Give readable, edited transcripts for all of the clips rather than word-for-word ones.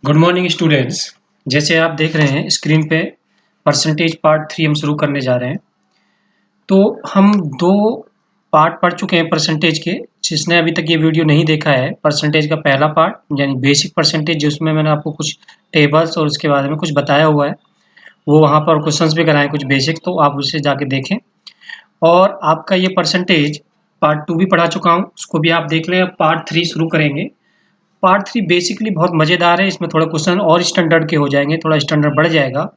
Good morning students. जैसे आप देख रहे हैं स्क्रीन पे परसेंटेज पार्ट 3 हम शुरू करने जा रहे हैं। तो हम 2 पार्ट पढ़ चुके हैं परसेंटेज के। जिसने अभी तक ये वीडियो नहीं देखा है, परसेंटेज का पहला पार्ट यानी बेसिक परसेंटेज, जिसमें मैंने आपको कुछ टेबल्स और उसके बारे में कुछ बताया हुआ है, वो वहाँ पर क्वेश्चंस भी कराए कुछ बेसिक, तो आप उसे जाके देखें। और आपका ये परसेंटेज पार्ट 2 भी पढ़ा चुका हूँ, उसको भी आप देख लें। अब पार्ट 3 शुरू करेंगे। पार्ट 3 बेसिकली बहुत मज़ेदार है। इसमें थोड़ा क्वेश्चन और स्टैंडर्ड के हो जाएंगे, थोड़ा स्टैंडर्ड बढ़ जाएगा।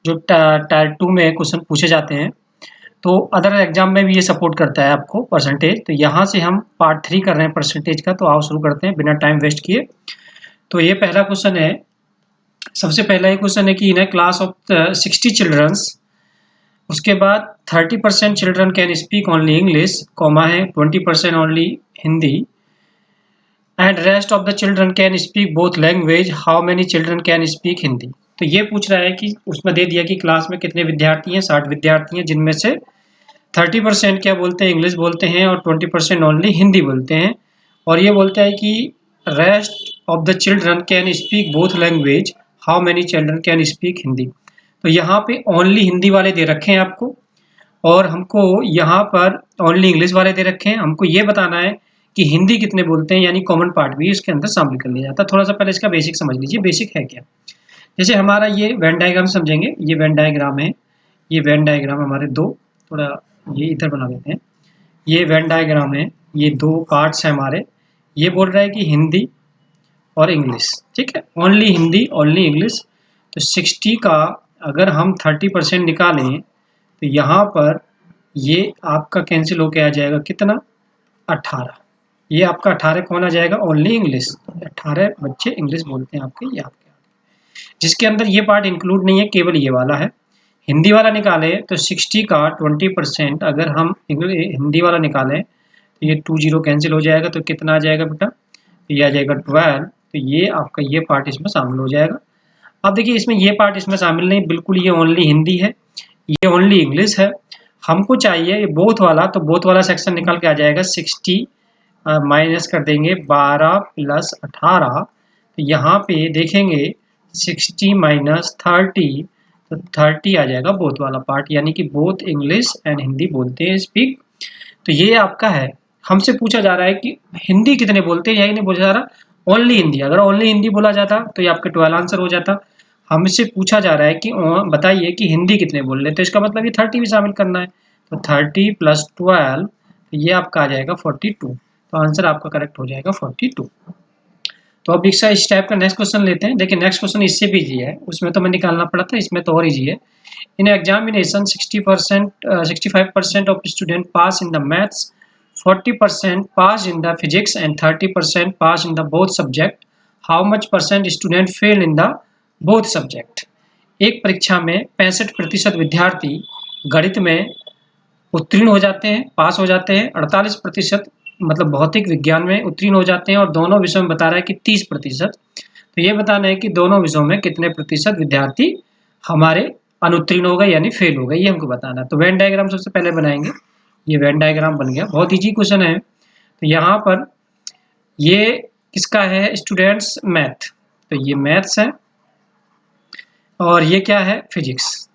जो टायर 2 में क्वेश्चन पूछे जाते हैं, तो अदर एग्जाम में भी ये सपोर्ट करता है आपको परसेंटेज। तो यहाँ से हम पार्ट 3 कर रहे हैं परसेंटेज का। तो आओ शुरू करते हैं बिना टाइम वेस्ट किए। तो ये पहला क्वेश्चन है। सबसे पहला ये क्वेश्चन है कि इन ए क्लास ऑफ 60 चिल्ड्रंस, उसके बाद 30% children can speak only English, comma है 20% only Hindi, and rest of the children can speak both language, how many children can speak Hindi. तो ये पूछ रहा है कि उसमें दे दिया कि क्लास में कितने विद्यार्थी हैं, 60 विद्यार्थी हैं, जिनमें से 30% क्या बोलते हैं, इंग्लिश बोलते हैं, और 20% ओनली हिंदी बोलते हैं। और ये बोलता है कि rest of the children can speak both language, how many children can speak Hindi. तो यहाँ पे ओनली हिंदी वाले दे रखे हैं आपको, और हमको यहाँ पर ओनली इंग्लिश वाले दे रखे हैं। हमको ये बताना है कि हिंदी कितने बोलते हैं, यानी कॉमन पार्ट भी इसके अंदर शामिल कर लिया जाता है। थोड़ा सा पहले इसका बेसिक समझ लीजिए, बेसिक है क्या। जैसे हमारा ये वेन डायग्राम समझेंगे, ये वेन डायग्राम है। ये वेन डायग्राम हमारे दो, थोड़ा ये इधर बना देते हैं। ये वेन डायग्राम है, ये 2 पार्ट्स हैं हमारे। ये बोल रहा है कि हिंदी और इंग्लिश, ठीक है, ओनली हिंदी ओनली इंग्लिश। तो 60 का अगर हम 30% निकालें तो यहाँ पर ये आपका कैंसिल होके आ जाएगा कितना, 18। ये आपका 18 कौन आ जाएगा, ओनली इंग्लिश। 18 बच्चे इंग्लिश बोलते हैं आपके, ये आपके। जिसके अंदर ये पार्ट इंक्लूड नहीं है, केवल ये वाला है। हिंदी वाला निकाले तो 60 का 20% अगर हम हिंदी वाला निकालें तो ये 20 कैंसिल हो जाएगा। तो कितना आ जाएगा बेटा, तो ये आ जाएगा 12। तो ये आपका ये पार्ट इसमें शामिल हो जाएगा। अब देखिए इसमें ये पार्ट इसमें शामिल नहीं, बिल्कुल ये ओनली हिंदी है, ये ओनली इंग्लिश है। हमको चाहिए बोथ वाला, तो बोथ वाला सेक्शन निकल के आ जाएगा 60 माइनस कर देंगे 12 प्लस 18। तो यहाँ पे देखेंगे 60 माइनस 30, तो 30 आ जाएगा बोथ वाला पार्ट, यानी कि बोथ इंग्लिश एंड हिंदी बोलते हैं स्पीक। तो ये आपका है। हमसे पूछा जा रहा है कि हिंदी कितने बोलते हैं, यही नहीं पूछा जा रहा ओनली हिंदी। अगर ओनली हिंदी बोला जाता तो ये आपके 12 आंसर हो जाता। हमसे पूछा जा रहा है कि बताइए कि हिंदी कितने बोल रहे, तो इसका मतलब ये 30 भी शामिल करना है। तो 30 प्लस 12, ये आपका आ जाएगा 42। तो आंसर आपका करेक्ट हो जाएगा 42। तो अब इस टाइप का नेक्स्ट क्वेश्चन लेते हैं। देखिए नेक्स्ट क्वेश्चन इससे भी इजी है, उसमें तो मैं निकालना पड़ा था, इसमें तो और इजी है। In examination 65% of student pass in the maths, 40% pass in the physics and 30% pass in the both subject, how much percent student fail in the both subject. एक परीक्षा में 65% विद्यार्थी गणित में उत्तीर्ण हो जाते हैं, पास हो जाते हैं। 48% मतलब भौतिक विज्ञान में उत्तीर्ण हो जाते हैं, और दोनों विषयों में बता रहा है कि 30%। तो ये बताना है कि दोनों विषयों में कितने प्रतिशत विद्यार्थी हमारे अनुत्तीर्ण हो गए यानी फेल हो गए, ये हमको बताना है। तो वेन डायग्राम सबसे पहले बनाएंगे। ये वेन डायग्राम बन गया, बहुत ईजी क्वेश्चन है। तो यहाँ पर ये किसका है स्टूडेंट्स, मैथ। तो ये मैथ्स है, और ये क्या है, फिजिक्स।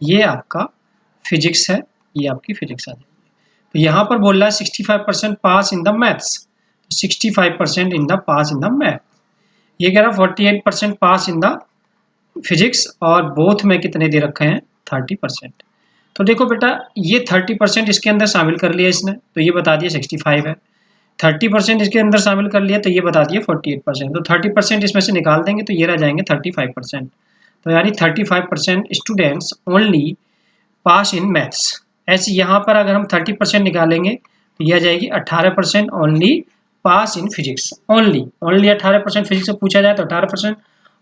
ये आपका फिजिक्स है, ये आपकी फिजिक्स आ जाएगी। तो यहाँ पर बोल रहा है 65% pass in the maths, 65% in the pass in the math. ये कह रहा है 48% पास इन द फिजिक्स, और बोथ में कितने दे रखे हैं, 30%। तो देखो बेटा ये 30% इसके अंदर शामिल कर लिया इसने, तो ये बता दिया 65 है। 30% इसके अंदर शामिल कर लिया, तो ये बता दिया 48%। तो 30% इसमें से निकाल देंगे तो ये रह जाएंगे 35%। तो यानी 35% students only pass in maths. ऐसे यहाँ पर अगर हम 30% निकालेंगे तो यह आ जाएगी 18% only pass in physics. Only 18% physics में पूछा जाए तो 18%,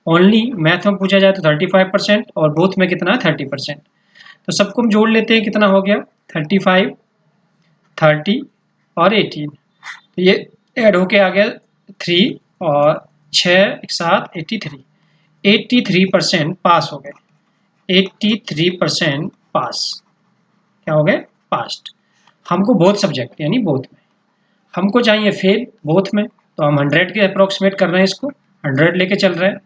ओनली मैथ में पूछा जाए तो 35%, और बोथ में कितना है 30%। तो सबको हम जोड़ लेते हैं, कितना हो गया 35, 30 और 18। तो ये ऐड होके आ गया 3 और 6 एक साथ 83। 83% पास हो गए, 83% पास, क्या हो गए, पास्ट। हमको बोथ सब्जेक्ट यानी बोथ में, हमको चाहिए फेल बोथ में, तो हम 100 के अप्रोक्सीमेट कर रहे हैं इसको, 100 लेके चल रहे हैं।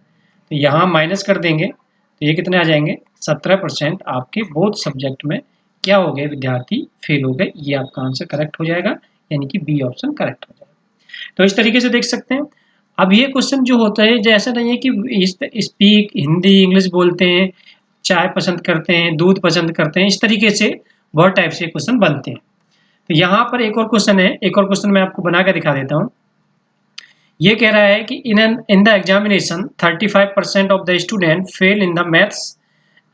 तो यहाँ माइनस कर देंगे तो ये कितने आ जाएंगे 17% आपके बोथ सब्जेक्ट में क्या हो गए विद्यार्थी फेल हो गए। ये आपका आंसर करेक्ट हो जाएगा, यानी कि बी ऑप्शन करेक्ट हो जाएगा। तो इस तरीके से देख सकते हैं। अब ये क्वेश्चन जो होता है जैसा नहीं है कि स्पीक हिंदी इंग्लिश बोलते हैं, चाय पसंद करते हैं, दूध पसंद करते हैं, इस तरीके से बहुत टाइप से क्वेश्चन बनते हैं। तो यहाँ पर एक और क्वेश्चन है, एक और क्वेश्चन मैं आपको बना कर दिखा देता हूँ। ये कह रहा है कि in the examination 35% of the student fail in the maths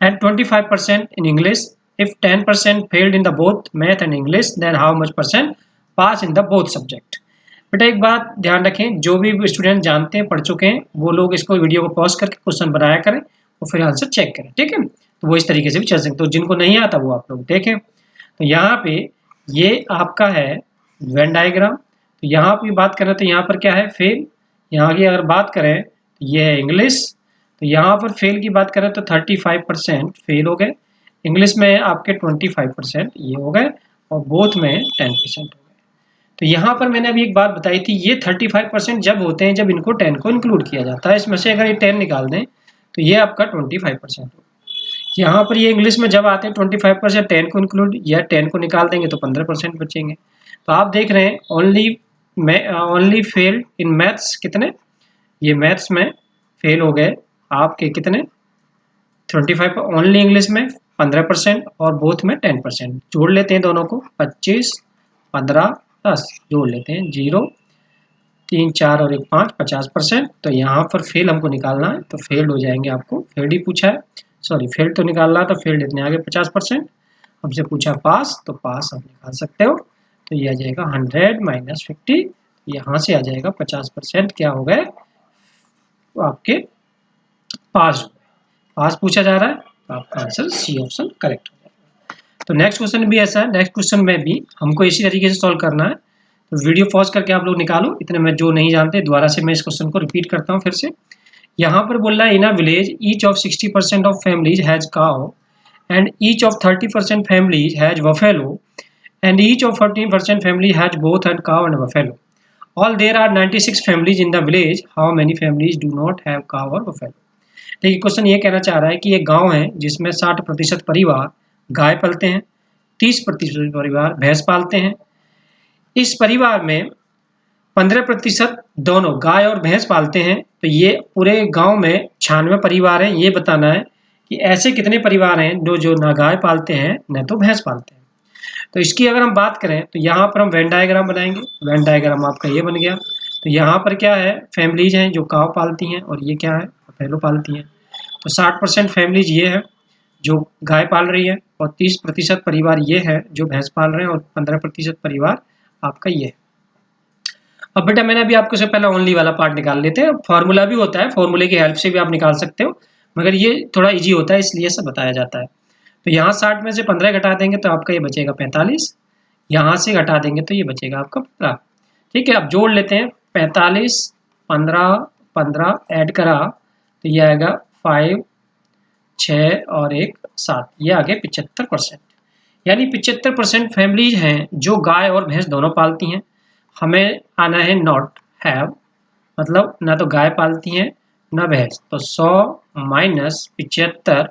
and 25% in English. If 10% failed in the both math and English, then how much percent pass in the both subject? बेटा एक बात ध्यान रखें, जो भी स्टूडेंट जानते हैं पढ़ चुके हैं वो लोग इसको वीडियो को पॉज करके क्वेश्चन बनाया करें और फिर आंसर चेक करें, ठीक है। तो वो इस तरीके से भी चल सकते, तो जिनको नहीं आता वो आप लोग देखें। तो यहाँ पे ये आपका है वेन डायग्राम। तो यहाँ पे बात करें तो यहाँ पर क्या है फेल, यहाँ की अगर बात करें तो ये है इंग्लिश। तो यहाँ पर फेल की बात करें तो 35% फेल हो गए, इंग्लिश में आपके 25% ये हो गए और बोथ में 10% हो गए। तो यहाँ पर मैंने अभी एक बात बताई थी, ये 35% जब होते हैं जब इनको 10 को इंक्लूड किया जाता है। इसमें से अगर ये 10 निकाल दें तो ये आपका 25% हो। यहाँ पर ये इंग्लिश में जब आते हैं 25% 10 को इंक्लूड या 10 को निकाल देंगे तो 15% बचेंगे। तो आप देख रहे हैं ओनली फेल्ड इन मैथ्स कितने, ये मैथ्स में फेल हो गए आपके कितने 25, ओनली इंग्लिश में 15% और बोथ में 10%। जोड़ लेते हैं दोनों को 25 15 10 जोड़ लेते हैं 0 3 4 और 1 5 50%। तो यहाँ पर फेल हमको निकालना है तो फेल्ड हो जाएंगे, आपको फेल्ड ही पूछा है, सॉरी फेल्ड तो निकालना है तो फेल्ड इतने आगे 50%। हमसे पूछा पास तो पास आप निकाल सकते हो। तो ये आ जाएगा 100 माइनस 50, यहाँ से आ जाएगा 50% क्या हो गए आपके पास पास पूछा जा रहा है। तो आपका आंसर सी ऑप्शन करेक्ट हो जाएगा। तो नेक्स्ट क्वेश्चन भी ऐसा है, नेक्स्ट क्वेश्चन में भी हमको इसी तरीके से सॉल्व करना है। तो वीडियो पॉज करके आप लोग निकालो, इतने में जो नहीं जानते दोबारा से मैं इस क्वेश्चन को रिपीट करता हूँ फिर से। यहाँ पर बोल रहा है in a village each of 60% of families has cow and each of 30% families has buffalo and each of 14% family has both and cow and buffalo. All there are 96 families in the village, how many families do not have cow or buffalo. देखिए question ये कहना चाह रहा है कि एक गांव है जिसमें 60% परिवार गाय पालते हैं, 30% परिवार भैंस पालते हैं। इस परिवार में 15% दोनों गाय और भैंस पालते हैं। तो ये पूरे गांव में 96 परिवार हैं। ये बताना है कि ऐसे कितने परिवार हैं जो ना गाय पालते हैं न तो भैंस पालते हैं। तो इसकी अगर हम बात करें तो यहाँ पर हम वेन डायग्राम बनाएंगे। वेन डायग्राम आपका ये बन गया। तो यहाँ पर क्या है फैमिलीज हैं जो काव पालती हैं और ये क्या है बफेलो पालती हैं। तो 60% फैमिलीज ये है जो गाय पाल रही है और 30% परिवार ये है जो भैंस पाल रहे हैं और 15% परिवार आपका ये है। अब बेटा मैंने अभी आपको से पहले ओनली वाला पार्ट निकाल लेते हैं। फॉर्मूला भी होता है, फॉर्मूले की हेल्प से भी आप निकाल सकते हो, मगर ये थोड़ा इजी होता है इसलिए सब बताया जाता है। तो यहाँ 60 में से 15 घटा देंगे तो आपका ये बचेगा 45, यहाँ से घटा देंगे तो ये बचेगा आपका 15। ठीक है, अब जोड़ लेते हैं 45 15 15 ऐड करा तो ये आएगा 5 6 और 1 7, ये आ गए 75%। यानी 75% फैमिलीज हैं जो गाय और भैंस दोनों पालती हैं। हमें आना है नॉट हैव, मतलब ना तो गाय पालती हैं ना भैंस। तो 100 माइनस 75,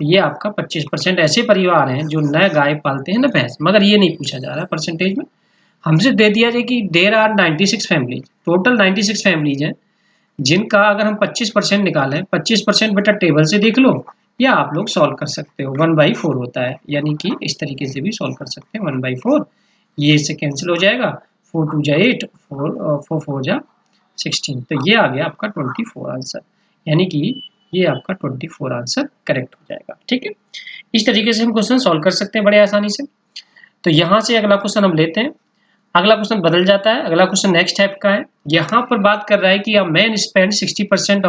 तो ये आपका 25% ऐसे परिवार हैं जो न गाय पालते हैं न भैंस। मगर ये नहीं पूछा जा रहा है परसेंटेज में, हमसे दे दिया जाए कि there are 96 families, total 96 families हैं जिनका अगर हम 25% निकालें, 25% बेटा टेबल से देख लो या आप लोग सॉल्व कर सकते हो, 1/4 होता है, यानी कि इस तरीके से भी सॉल्व कर सकते हैं 1/4। ये इससे कैंसिल हो जाएगा, 4 2 जा 8, 4 4 जा 16। तो ये आ गया आपका 24 आंसर, यानी कि ये आपका 24 आंसर करेक्ट हो जाएगा। ठीक है, इस तरीके से हम क्वेश्चन सॉल्व कर सकते हैं बड़े आसानी से। तो यहाँ से अगला क्वेश्चन हम लेते हैं। अगला क्वेश्चन बदल जाता है, अगला क्वेश्चन नेक्स्ट टाइप का है। यहाँ पर बात कर रहा है कि a man spend 60%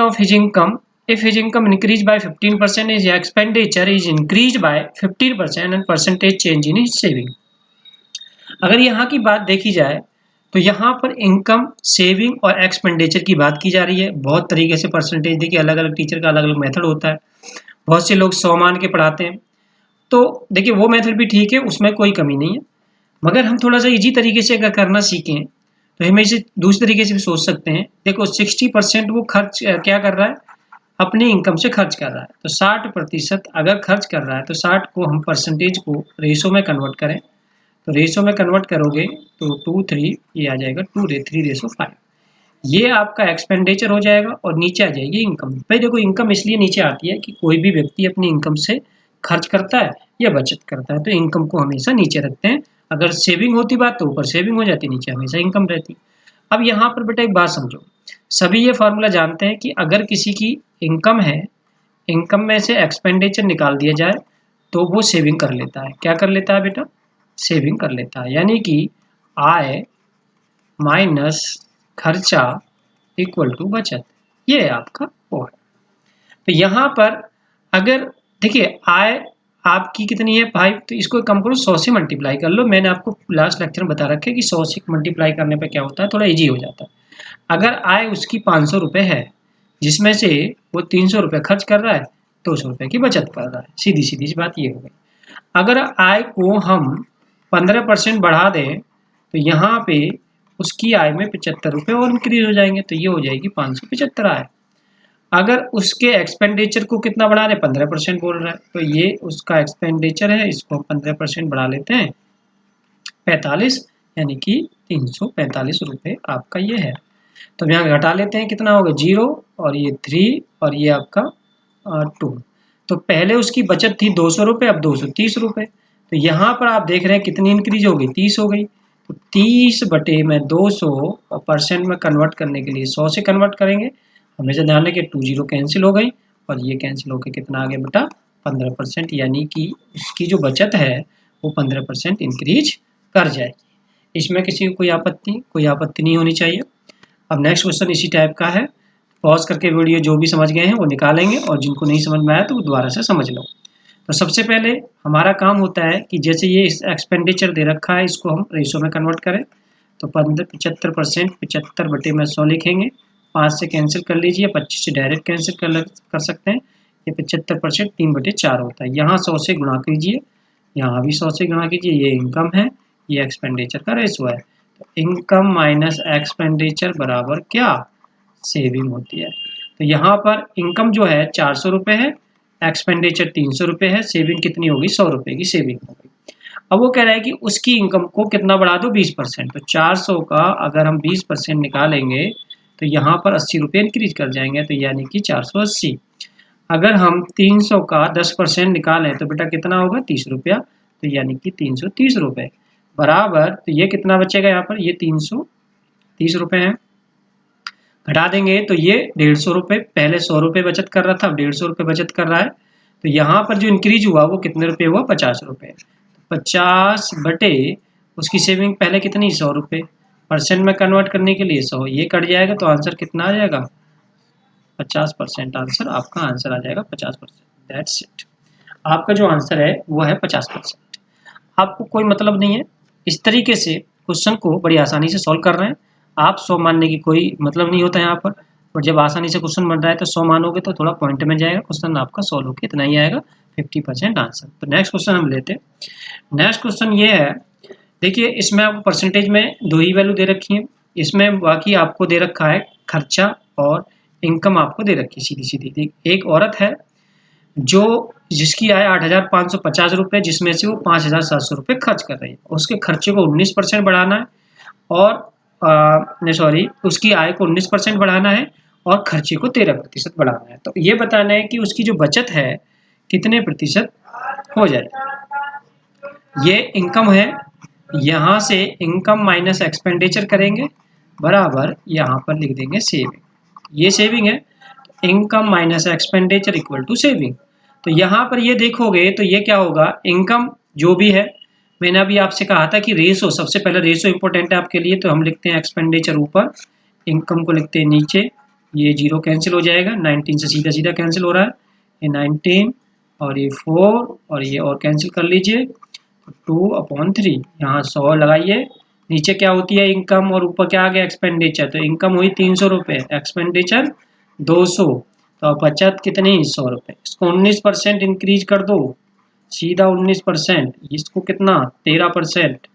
of his income, if his income increased by 15%, his expenditure is increased by 15% and percentage change in his saving। अगर यहाँ की बात देखी जाए तो यहाँ पर इनकम, सेविंग और एक्सपेंडिचर की बात की जा रही है। बहुत तरीके से परसेंटेज देखिए, अलग अलग टीचर का अलग अलग मेथड होता है। बहुत से लोग 100 मान के पढ़ाते हैं, तो देखिए वो मेथड भी ठीक है, उसमें कोई कमी नहीं है। मगर हम थोड़ा सा इजी तरीके से अगर करना सीखें तो हम इसे दूसरे तरीके से भी सोच सकते हैं। देखो 60% वो खर्च क्या कर रहा है, अपनी इनकम से खर्च कर रहा है। तो 60% अगर खर्च कर रहा है तो 60 को हम परसेंटेज को रेशो में कन्वर्ट करें, तो रेशो में कन्वर्ट करोगे तो 2 3 ये आ जाएगा 3:5। ये आपका एक्सपेंडिचर हो जाएगा और नीचे आ जाएगी इनकम। भाई देखो इनकम इसलिए नीचे आती है कि कोई भी व्यक्ति अपनी इनकम से खर्च करता है या बचत करता है, तो इनकम को हमेशा नीचे रखते हैं। अगर सेविंग होती बात तो ऊपर सेविंग हो जाती, नीचे हमेशा इनकम रहती। अब यहाँ पर बेटा एक बात समझो, सभी ये फॉर्मूला जानते हैं कि अगर किसी की इनकम है, इनकम में से एक्सपेंडिचर निकाल दिया जाए तो वो सेविंग कर लेता है। क्या कर लेता है बेटा, सेविंग कर लेता है। यानी कि आय माइनस खर्चा इक्वल टू बचत, ये आपका वो है। तो यहाँ पर अगर देखिए आय आपकी कितनी है 5, तो इसको कम करो 100 से मल्टीप्लाई कर लो। मैंने आपको लास्ट लेक्चर में बता रखा है कि 100 से मल्टीप्लाई करने पे क्या होता है, थोड़ा इजी हो जाता है। अगर आय उसकी 500 रुपये है, जिसमें से वो 300 रुपये खर्च कर रहा है, 200 रुपये की बचत कर रहा है, सीधी सीधी सी बात ये हो गई। अगर आय को हम 15% बढ़ा दें तो यहाँ पे उसकी आय में 75 रुपये और इंक्रीज हो जाएंगे, तो ये हो जाएगी 575 आय। अगर उसके एक्सपेंडिचर को कितना बढ़ा रहे, 15% बोल रहा है, तो ये उसका एक्सपेंडिचर है, इसको हम 15% बढ़ा लेते हैं 45, यानी कि 345 रुपये आपका ये है। तो यहाँ घटा लेते हैं, कितना होगा 0 और ये 3 और ये आपका 2। तो पहले उसकी बचत थी 200 रुपये, अब 230 रुपये। तो यहाँ पर आप देख रहे हैं कितनी इंक्रीज हो गई, 30 हो गई। तो 30/200 और परसेंट में कन्वर्ट करने के लिए 100 से कन्वर्ट करेंगे। हमेशा ध्यान रखिए 2 0 कैंसिल हो गई और ये कैंसिल होकर कितना आ गया बेटा 15%, यानी कि उसकी जो बचत है वो 15% इंक्रीज कर जाएगी। इसमें किसी को कोई आपत्ति नहीं होनी चाहिए। अब नेक्स्ट क्वेश्चन इसी टाइप का है, पॉज करके वीडियो जो भी समझ गए हैं वो निकालेंगे और जिनको नहीं समझ में आया तो वो दोबारा से समझ लो। तो सबसे पहले हमारा काम होता है कि जैसे ये एक्सपेंडिचर दे रखा है इसको हम रेशो में कन्वर्ट करें। तो 75% 75/100 लिखेंगे, 5 से कैंसिल कर लीजिए, 25 से डायरेक्ट कैंसिल कर सकते हैं। ये 75% 3/4 होता है। यहाँ 100 से गुणा कीजिए, यहाँ भी 100 से गुणा कीजिए। ये इनकम है, ये एक्सपेंडिचर का रेशो है। तो इनकम माइनस एक्सपेंडिचर बराबर क्या, सेविंग होती है। तो यहाँ पर इनकम जो है 400 रुपये है, एक्सपेंडिचर 300 रुपये है, सेविंग कितनी होगी 100 रुपये की सेविंग हो गई। अब वो कह रहा है कि उसकी इनकम को कितना बढ़ा दो 20%। तो 400 का अगर हम 20% निकालेंगे तो यहाँ पर 80 रुपये इंक्रीज कर जाएंगे, तो यानी कि 480। अगर हम 300 का 10% निकालें तो बेटा कितना होगा 30 रुपया, तो यानी कि 330 रुपये बराबर। तो ये कितना बचेगा यहाँ पर, ये 330 रुपये है, घटा देंगे तो ये 150 रुपये। पहले 100 रुपये बचत कर रहा था, अब 150 रुपये बचत कर रहा है। तो यहाँ पर जो इंक्रीज हुआ वो कितने रुपये हुआ 50 रुपये। 50 बटे उसकी सेविंग पहले कितनी 100 रुपये, परसेंट में कन्वर्ट करने के लिए 100, ये कट जाएगा तो आंसर कितना आ जाएगा 50%। आंसर आपका आंसर आ जाएगा 50%। दैट्स इट, आपका जो आंसर है वो है 50%। आपको कोई मतलब नहीं है, इस तरीके से क्वेश्चन को बड़ी आसानी से सॉल्व कर रहे हैं आप। 100 मानने की कोई मतलब नहीं होता यहाँ पर, और जब आसानी से क्वेश्चन बन रहा है तो 100 मानोगे तो थोड़ा पॉइंट में जाएगा, क्वेश्चन आपका सॉल्व होकर इतना ही आएगा 50% आंसर। तो नेक्स्ट क्वेश्चन हम लेते हैं। नेक्स्ट क्वेश्चन ये है, देखिए इसमें आपको परसेंटेज में 2 ही वैल्यू दे रखी है, इसमें बाकी आपको दे रखा है खर्चा और इनकम आपको दे रखी है सीधी सीधी। एक औरत है जो जिसकी आय 8,550 रुपये, जिसमें से वो 5,700 रुपये खर्च कर रही है। उसके खर्चे को 19% बढ़ाना है और उसकी आय को 19% बढ़ाना है और खर्चे को 13% बढ़ाना है। तो ये बताना है कि उसकी जो बचत है कितने प्रतिशत हो जाए। ये इनकम है, यहाँ से इनकम माइनस एक्सपेंडिचर करेंगे बराबर यहाँ पर लिख देंगे सेविंग। ये सेविंग है, income minus expenditure equal to saving. तो यहाँ पर ये देखोगे तो ये क्या होगा, इनकम जो भी है, मैंने अभी आपसे कहा था कि रेशो, सबसे पहले रेशो इंपॉर्टेंट है आपके लिए, तो हम लिखते हैं एक्सपेंडिचर ऊपर, इनकम को लिखते हैं नीचे। ये 0 कैंसिल हो जाएगा, 19 से सीधा सीधा कैंसिल हो रहा है, ये 19 और ये 4 और ये और कैंसिल कर लीजिए, 2/3। यहाँ 100 लगाइए, नीचे क्या होती है इनकम और ऊपर क्या आ गया एक्सपेंडिचर। तो इनकम हुई 300 रुपये, एक्सपेंडिचर 200, तो बचत कितनी 100 रुपये। इसको 19% इंक्रीज कर दो, सीधा 19%, इसको कितना 13%,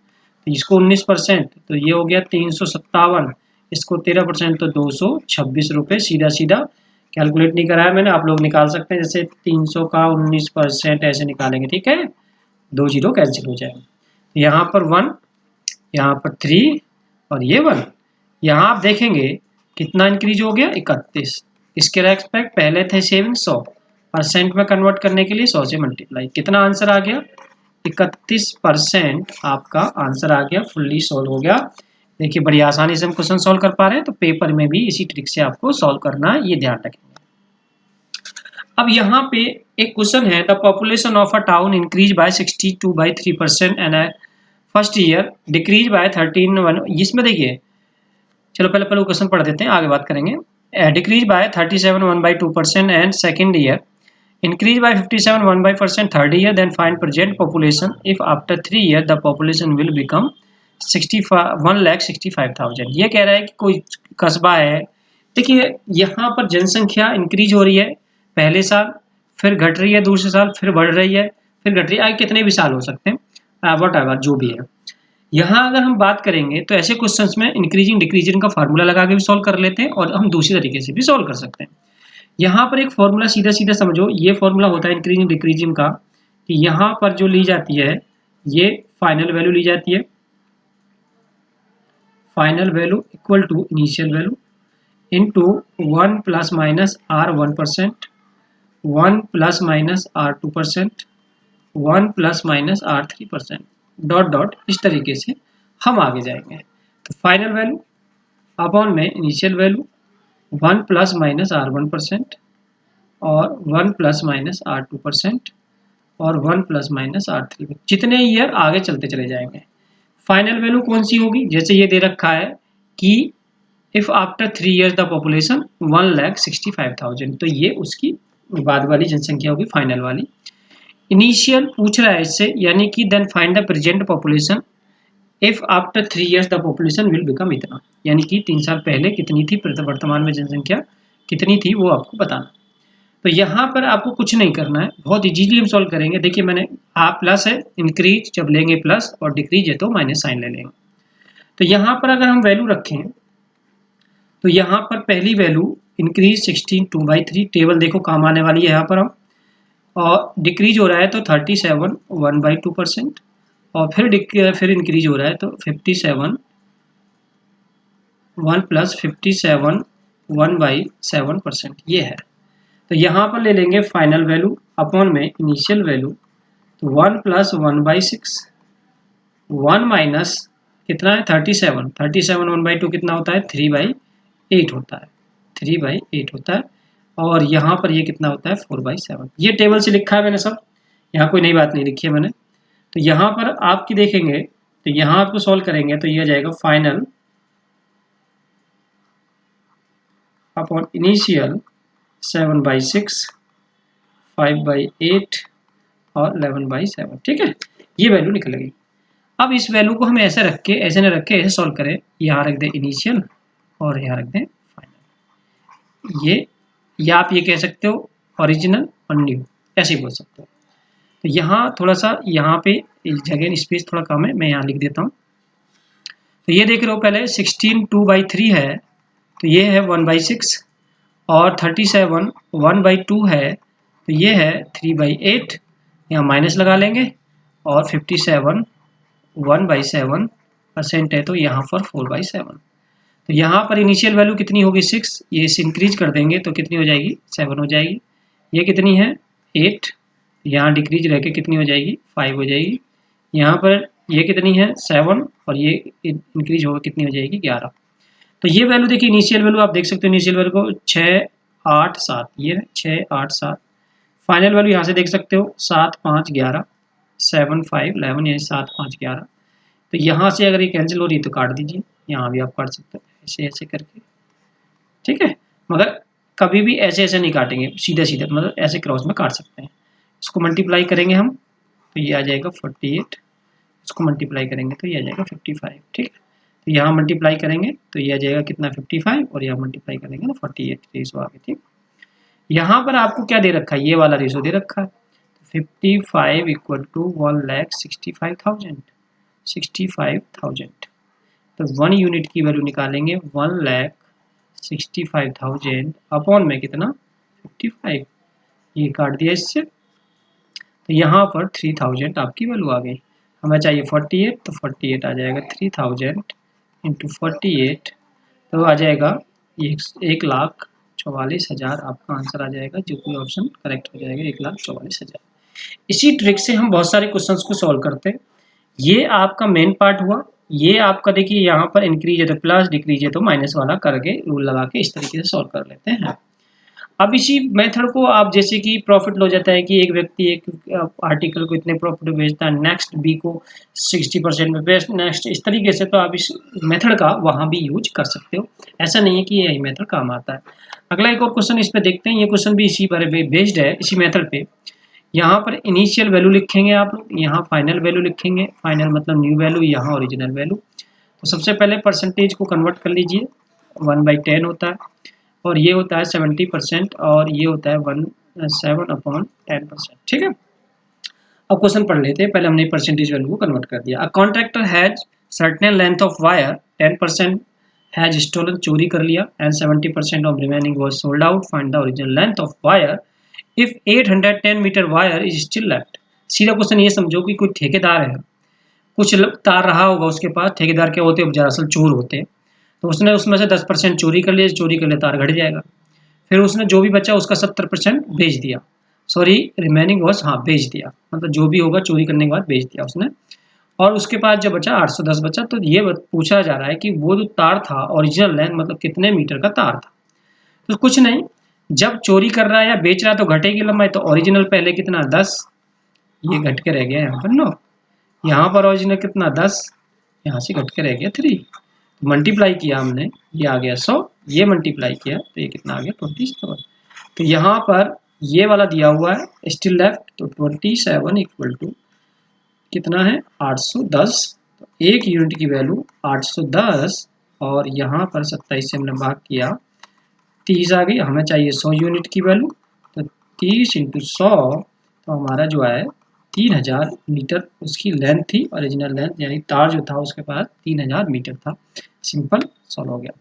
इसको 19%, तो ये हो गया 357, इसको 13% तो 226 रुपये। सीधा सीधा कैलकुलेट नहीं कराया मैंने, आप लोग निकाल सकते हैं, जैसे 300 का 19% ऐसे निकालेंगे, ठीक है, 2 जीरो कैंसिल हो जाएगा। यहाँ पर 1, यहाँ पर 3 और ये 1। यहाँ आप देखेंगे कितना इंक्रीज हो गया, 31। इसके रेस्पेक्ट पहले थे सेविंग 100, परसेंट में कन्वर्ट करने के लिए 100 से मल्टीप्लाई, कितना आंसर आ गया, 31% आपका आंसर आ गया, फुल्ली सॉल्व हो गया। देखिए बड़ी आसानी से हम क्वेश्चन सॉल्व कर पा रहे हैं, तो पेपर में भी इसी ट्रिक से आपको सॉल्व करना है, ये ध्यान रखेंगे। अब यहाँ पे एक क्वेश्चन है, the population of a town increase by 62/3% and first year decrease by 13, इसमें देखिए, चलो पहले क्वेश्चन पढ़ देते हैं, आगे बात करेंगे। Decrease by 37 and second year increase by 57 1% third year, then find present population if after 3 years the population will become 1,65,000। ये कह रहा है कि कोई कस्बा है, देखिए यहाँ पर जनसंख्या इंक्रीज हो रही है पहले साल, फिर घट रही है दूसरे साल, फिर बढ़ रही है, फिर घट रही है, आगे कितने भी साल हो सकते हैं, वट एवर जो भी है। यहाँ अगर हम बात करेंगे तो ऐसे क्वेश्चंस में इंक्रीजिंग डिक्रीजिंग का फार्मूला लगा के भी सॉल्व कर लेते हैं, और हम दूसरी तरीके से भी सॉल्व कर सकते हैं। यहाँ पर एक फॉर्मूला सीधा सीधा समझो, ये फॉर्मूला होता है इंक्रीजिंग डिक्रीजिंग का, कि यहाँ पर जो ली जाती है ये फाइनल वैल्यू ली जाती है, final value equal to initial value into 1 plus minus r 1%, 1 plus minus r 2%, 1 plus minus r 3%, dot dot, इस तरीके से हम आगे जाएंगे। तो फाइनल वैल्यू अपॉन में initial value 1 plus minus r 1% और 1 प्लस माइनस आर 2% और 1 प्लस माइनस आर 3, जितने ईयर आगे चलते चले जाएंगे। फाइनल वैल्यू कौन सी होगी, जैसे ये दे रखा है कि if after 3 years the population 1,65,000, तो ये उसकी बाद वाली जनसंख्या होगी, फाइनल वाली। इनिशियल पूछ रहा है इससे, यानी कि then find the present population if after 3 years the population will become इतना, यानी कि 3 साल पहले कितनी थी, वर्तमान में जनसंख्या कितनी थी, वो आपको बताना। तो यहाँ पर आपको कुछ नहीं करना है, बहुत इजीली हम सॉल्व करेंगे। देखिए मैंने प्लस है, इंक्रीज जब लेंगे प्लस और डिक्रीज है तो माइनस साइन ले लेंगे। तो यहाँ पर अगर हम वैल्यू रखें तो यहाँ पर पहली वैल्यू इंक्रीज 16 2/3, टेबल देखो काम आने वाली है यहाँ पर हम, और डिक्रीज हो रहा है तो 37 1/2%, और फिर इंक्रीज हो रहा है तो 57 1 प्लस 57 1/7%, ये है। तो यहाँ पर ले लेंगे फाइनल वैल्यू अपॉन में इनिशियल वैल्यू, तो 1 प्लस 1/6, 1 माइनस कितना है 37, 37 1/2 कितना होता है 3/8 होता है, 3/8 होता है, और यहाँ पर ये कितना होता है 4/7। ये टेबल से लिखा है मैंने सब, यहाँ कोई नई बात नहीं लिखी है मैंने। तो यहाँ पर आपकी देखेंगे तो यहाँ आपको सॉल्व करेंगे तो ये आ जाएगा फाइनल अपॉन इनिशियल 7/6, 5/8 और 11/7, ठीक है, ये वैल्यू निकलेगी। अब इस वैल्यू को हम ऐसे रख के, ऐसे न रख के ऐसे सॉल्व करें, यहाँ रख दें इनिशियल और यहाँ रख दें फाइनल, ये, या आप ये कह सकते हो ओरिजिनल और न्यू, ऐसे ही बोल सकते हो। तो यहाँ थोड़ा सा यहाँ पे जगह स्पेस थोड़ा कम है, मैं यहाँ लिख देता हूँ। तो ये देख रहे हो पहले 16 2/3 है, तो ये है 1/6, और 37 1/2 है, तो ये है 3/8, यहाँ माइनस लगा लेंगे, और 57 1/7% है, तो यहाँ पर 4/7। तो यहाँ पर इनिशियल वैल्यू कितनी होगी 6, ये इंक्रीज कर देंगे तो कितनी हो जाएगी 7 हो जाएगी। ये कितनी है 8, यहाँ डिक्रीज रह के कितनी हो जाएगी 5 हो जाएगी। यहाँ पर ये कितनी है 7, और ये इंक्रीज होकर कितनी हो जाएगी 11। तो ये वैल्यू देखिए, इनिशियल वैल्यू आप देख सकते हो, इनिशियल वैल्यू को 6 8 7, ये 6 8 7। फाइनल वैल्यू यहाँ से देख सकते हो 7 5 11, 7 5 11, यानी 7 5 11। तो यहाँ से अगर ये कैंसिल हो रही है तो काट दीजिए, यहाँ भी आप काट सकते हो ऐसे ऐसे करके, ठीक है, मगर कभी भी ऐसे ऐसे नहीं काटेंगे, सीधा सीधा, मतलब ऐसे क्रॉस में काट सकते हैं। इसको मल्टीप्लाई करेंगे हम तो ये आ जाएगा 48, इसको मल्टीप्लाई करेंगे तो ये आ जाएगा 55, ठीक है। तो यहाँ मल्टीप्लाई करेंगे तो ये आ जाएगा कितना 55, और यहाँ मल्टीप्लाई करेंगे ना 48, रेशो आ गया, ठीक। यहाँ पर आपको क्या दे रखा है, ये वाला रेशो दे रखा है, 55 इक्वल टू 1,65,000। 1,65,000। तो 1 यूनिट की वैल्यू निकालेंगे 1,65,000 अपॉन में कितना 55, ये काट दिया इससे, तो यहाँ पर 3,000 आपकी वैल्यू आ गई। हमें चाहिए 48, तो 48 आ जाएगा 3,000 इंटू 48, तो आ जाएगा 1,44,000 आपका आंसर आ जाएगा, जो कि ऑप्शन करेक्ट हो जाएगा 1,44,000। इसी ट्रिक से हम बहुत सारे क्वेश्चंस को सॉल्व करते हैं। ये आपका मेन पार्ट हुआ। ये आपका देखिए यहाँ पर इंक्रीज है तो प्लस, डिक्रीज है तो माइनस वाला करके रूल लगा के इस तरीके से सॉल्व कर लेते हैं। अब इसी मेथड को आप जैसे कि प्रॉफिट लो जाता है कि एक व्यक्ति एक आर्टिकल को इतने प्रॉफिट बेचता है, नेक्स्ट बी को 60% में बेच, नेक्स्ट इस तरीके से, तो आप इस मेथड का वहाँ भी यूज कर सकते हो। ऐसा नहीं है कि यही मेथड काम आता है। अगला एक और क्वेश्चन इस पे देखते हैं। ये क्वेश्चन भी इसी पर बेस्ड है, इसी मेथड पे। यहाँ पर इनिशियल वैल्यू लिखेंगे आप लोग, यहाँ फाइनल वैल्यू लिखेंगे। फाइनल मतलब न्यू वैल्यू, यहाँ ओरिजिनल वैल्यू। तो सबसे पहले परसेंटेज को कन्वर्ट कर लीजिए। 1/10 होता है, और ये होता है 70%, और ये होता है 7/10%। ठीक है, अब क्वेश्चन पढ़ लेते हैं। पहले हमने परसेंटेज वैल्यू को कन्वर्ट कर दिया। A contractor has certain length of wire, 10% has stolen, चोरी कर लिया, and 70% of remaining was sold out. Find the original length of wire if 810 metre wire is still left. सीधा क्वेश्चन ये समझो कि कोई ठेकेदार है, कुछ तार रहा होगा उसके पास। ठेकेदार क्या होते हैं, दरअसल चोर होते हैं। तो उसने उसमें से 10% चोरी कर लिया, चोरी कर लिया, तार घट जाएगा। फिर उसने जो भी बचा उसका 70% बेच दिया। सॉरी, रिमेनिंग वॉज, हाँ बेच दिया, मतलब जो भी होगा चोरी करने के बाद बेच दिया उसने। और उसके बाद जब बचा 810 बचा, तो ये पूछा जा रहा है कि वो जो तार था ओरिजिनल लेंथ मतलब कितने मीटर का तार था। तो कुछ नहीं, जब चोरी कर रहा है या बेच रहा है तो घटेगी लंबाई। तो ओरिजिनल पहले कितना 10, ये घट के रह गया यहाँ पर 9, यहाँ पर ओरिजिनल कितना 10, यहाँ से घट के रह गया 3। मल्टीप्लाई किया हमने, ये आ गया 100, ये मल्टीप्लाई किया तो ये कितना आ गया 27। तो यहाँ पर ये वाला दिया हुआ है स्टिल लेफ्ट, तो 27 इक्वल टू कितना है 810। तो एक यूनिट की वैल्यू 810, और यहाँ पर 27 से हमने भाग किया, 30 आ गई। हमें चाहिए 100 यूनिट की वैल्यू, तो 30 इंटू 100, तो हमारा जो है 3000 मीटर उसकी लेंथ थी, ओरिजिनल लेंथ, यानी तार जो था उसके पास 3000 मीटर था। सिंपल सॉल्व हो गया।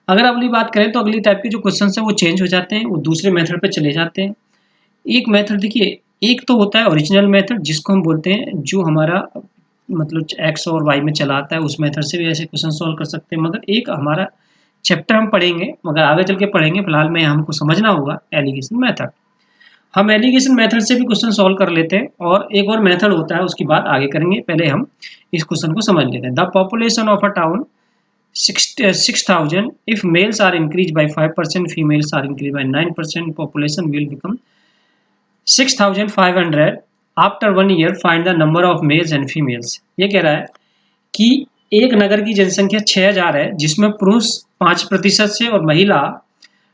अगर अगली बात करें तो अगली टाइप के जो क्वेश्चन है वो चेंज हो जाते हैं, वो दूसरे मेथड पे चले जाते हैं। एक मेथड देखिए, एक तो होता है ओरिजिनल मेथड जिसको हम बोलते हैं, जो हमारा मतलब एक्स और वाई में चला आता है, उस मेथड से भी ऐसे क्वेश्चन सॉल्व कर सकते हैं। मगर एक हमारा चैप्टर हम पढ़ेंगे, मगर आगे चल के पढ़ेंगे, फिलहाल में हमको समझना होगा एलिगेशन मेथड। हम एलिगेशन मेथड से भी क्वेश्चन सॉल्व कर लेते हैं, और एक और मेथड होता है उसकी बात आगे करेंगे। पहले हम इस क्वेश्चन को समझ लेते हैं। The population of a town 6,000 if males are increased by 5%, females are increased by 9%, population will become 6,500 after 1 year. Find the number of males and females। ये कह रहा है कि एक नगर की जनसंख्या 6,000 है, जिसमें पुरुष 5% से और महिला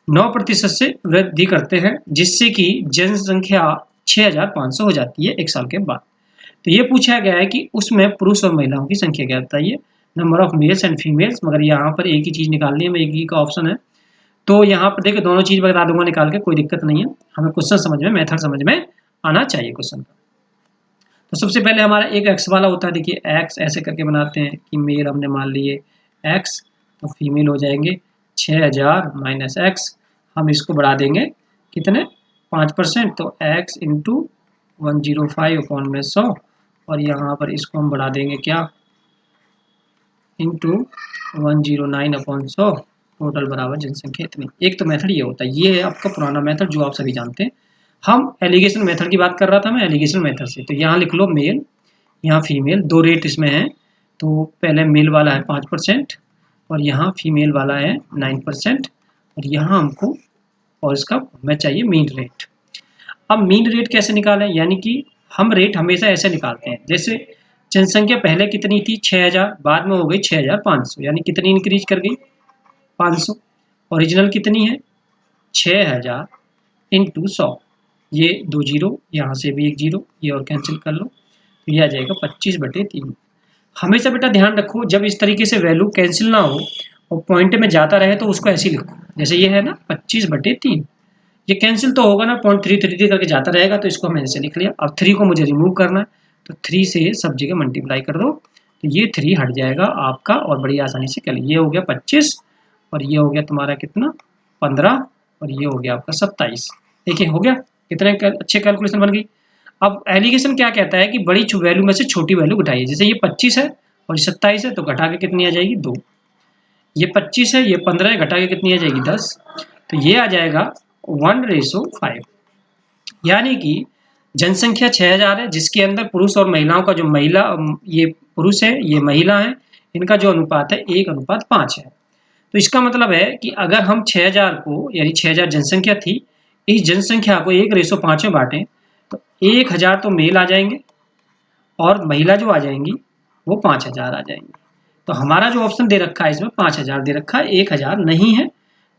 9% से वृद्धि करते हैं, जिससे कि जनसंख्या 6,500 हो जाती है 1 साल के बाद। तो ये पूछा गया है कि उसमें पुरुष और महिलाओं की संख्या क्या बताइए, number of males and females. मगर यहाँ पर एक ही चीज़ निकालनी है, एक ही का ऑप्शन है। तो यहाँ पर देखिए दोनों चीज़ बता दूंगा निकाल के, कोई दिक्कत नहीं है। हमें क्वेश्चन समझ में, मेथड समझ में आना चाहिए क्वेश्चन का। तो सबसे पहले हमारा एक एक्स वाला होता है। देखिए एक्स ऐसे करके बनाते हैं कि मेल हमने मान लिए एक्स, तो फीमेल हो जाएंगे 6,000 माइनस एक्स। हम इसको बढ़ा देंगे कितने 5%, तो एक्स इंटू 105 अपॉन में 100, और यहाँ पर इसको हम बढ़ा देंगे क्या इंटू 109 अपॉन 100, टोटल बराबर जनसंख्या इतनी। एक तो मेथड ये होता है, ये है आपका पुराना मेथड जो आप सभी जानते हैं। हम एलिगेशन मेथड की बात कर रहा था मैं, एलिगेशन मेथड से। तो यहाँ लिख लो मेल, यहाँ फीमेल, दो रेट इसमें है। तो पहले मेल वाला है 5%, और यहाँ फीमेल वाला है 9%, और यहाँ हमको और इसका हमें चाहिए मीन रेट। अब मीन रेट कैसे निकालें, यानी कि हम रेट हमेशा ऐसे निकालते हैं, जैसे जनसंख्या पहले कितनी थी 6,000, बाद में हो गई 6,500, यानी कितनी इंक्रीज कर गई 500। ओरिजिनल कितनी है 6,000 इंटू 100, ये 2 जीरो, यहाँ से भी 1 जीरो, ये और कैंसिल कर लो, तो ये आ जाएगा 25/3। हमेशा बेटा ध्यान रखो, जब इस तरीके से वैल्यू कैंसिल ना हो और पॉइंट में जाता रहे तो उसको ऐसे ही लिखो, जैसे ये है ना 25/3। ये कैंसिल तो होगा ना, 0.333 करके जाता रहेगा, तो इसको हमने ऐसे लिख लिया। अब 3 को मुझे रिमूव करना है, तो 3 से सब जगह मल्टीप्लाई कर दो, तो ये 3 हट जाएगा आपका और बड़ी आसानी से क्या, ये हो गया 25 और ये हो गया तुम्हारा कितना 15 और ये हो गया आपका 27। देखिए हो गया, कितने अच्छे कैलकुलेशन बन गई। अब एलिगेशन क्या कहता है कि बड़ी वैल्यू में से छोटी वैल्यू घटाइए। जैसे ये 25 है और ये 27 है, तो घटा के कितनी आ जाएगी 2। ये 25 है, ये 15 है, घटा के कितनी आ जाएगी 10। तो ये आ जाएगा 1:5। यानी कि जनसंख्या 6000 है, जिसके अंदर पुरुष और महिलाओं का जो ये पुरुष है, ये महिला है, इनका जो अनुपात है 1:5 है। तो इसका मतलब है कि अगर हम 6000 को, यानी 6000 जनसंख्या थी, इस जनसंख्या को 1:5 में बांटें, तो 1000 तो मेल आ जाएंगे और महिला जो आ जाएंगी वो 5000 आ जाएंगी। तो हमारा जो ऑप्शन दे रखा है इसमें 5000 दे रखा है, 1000 नहीं है।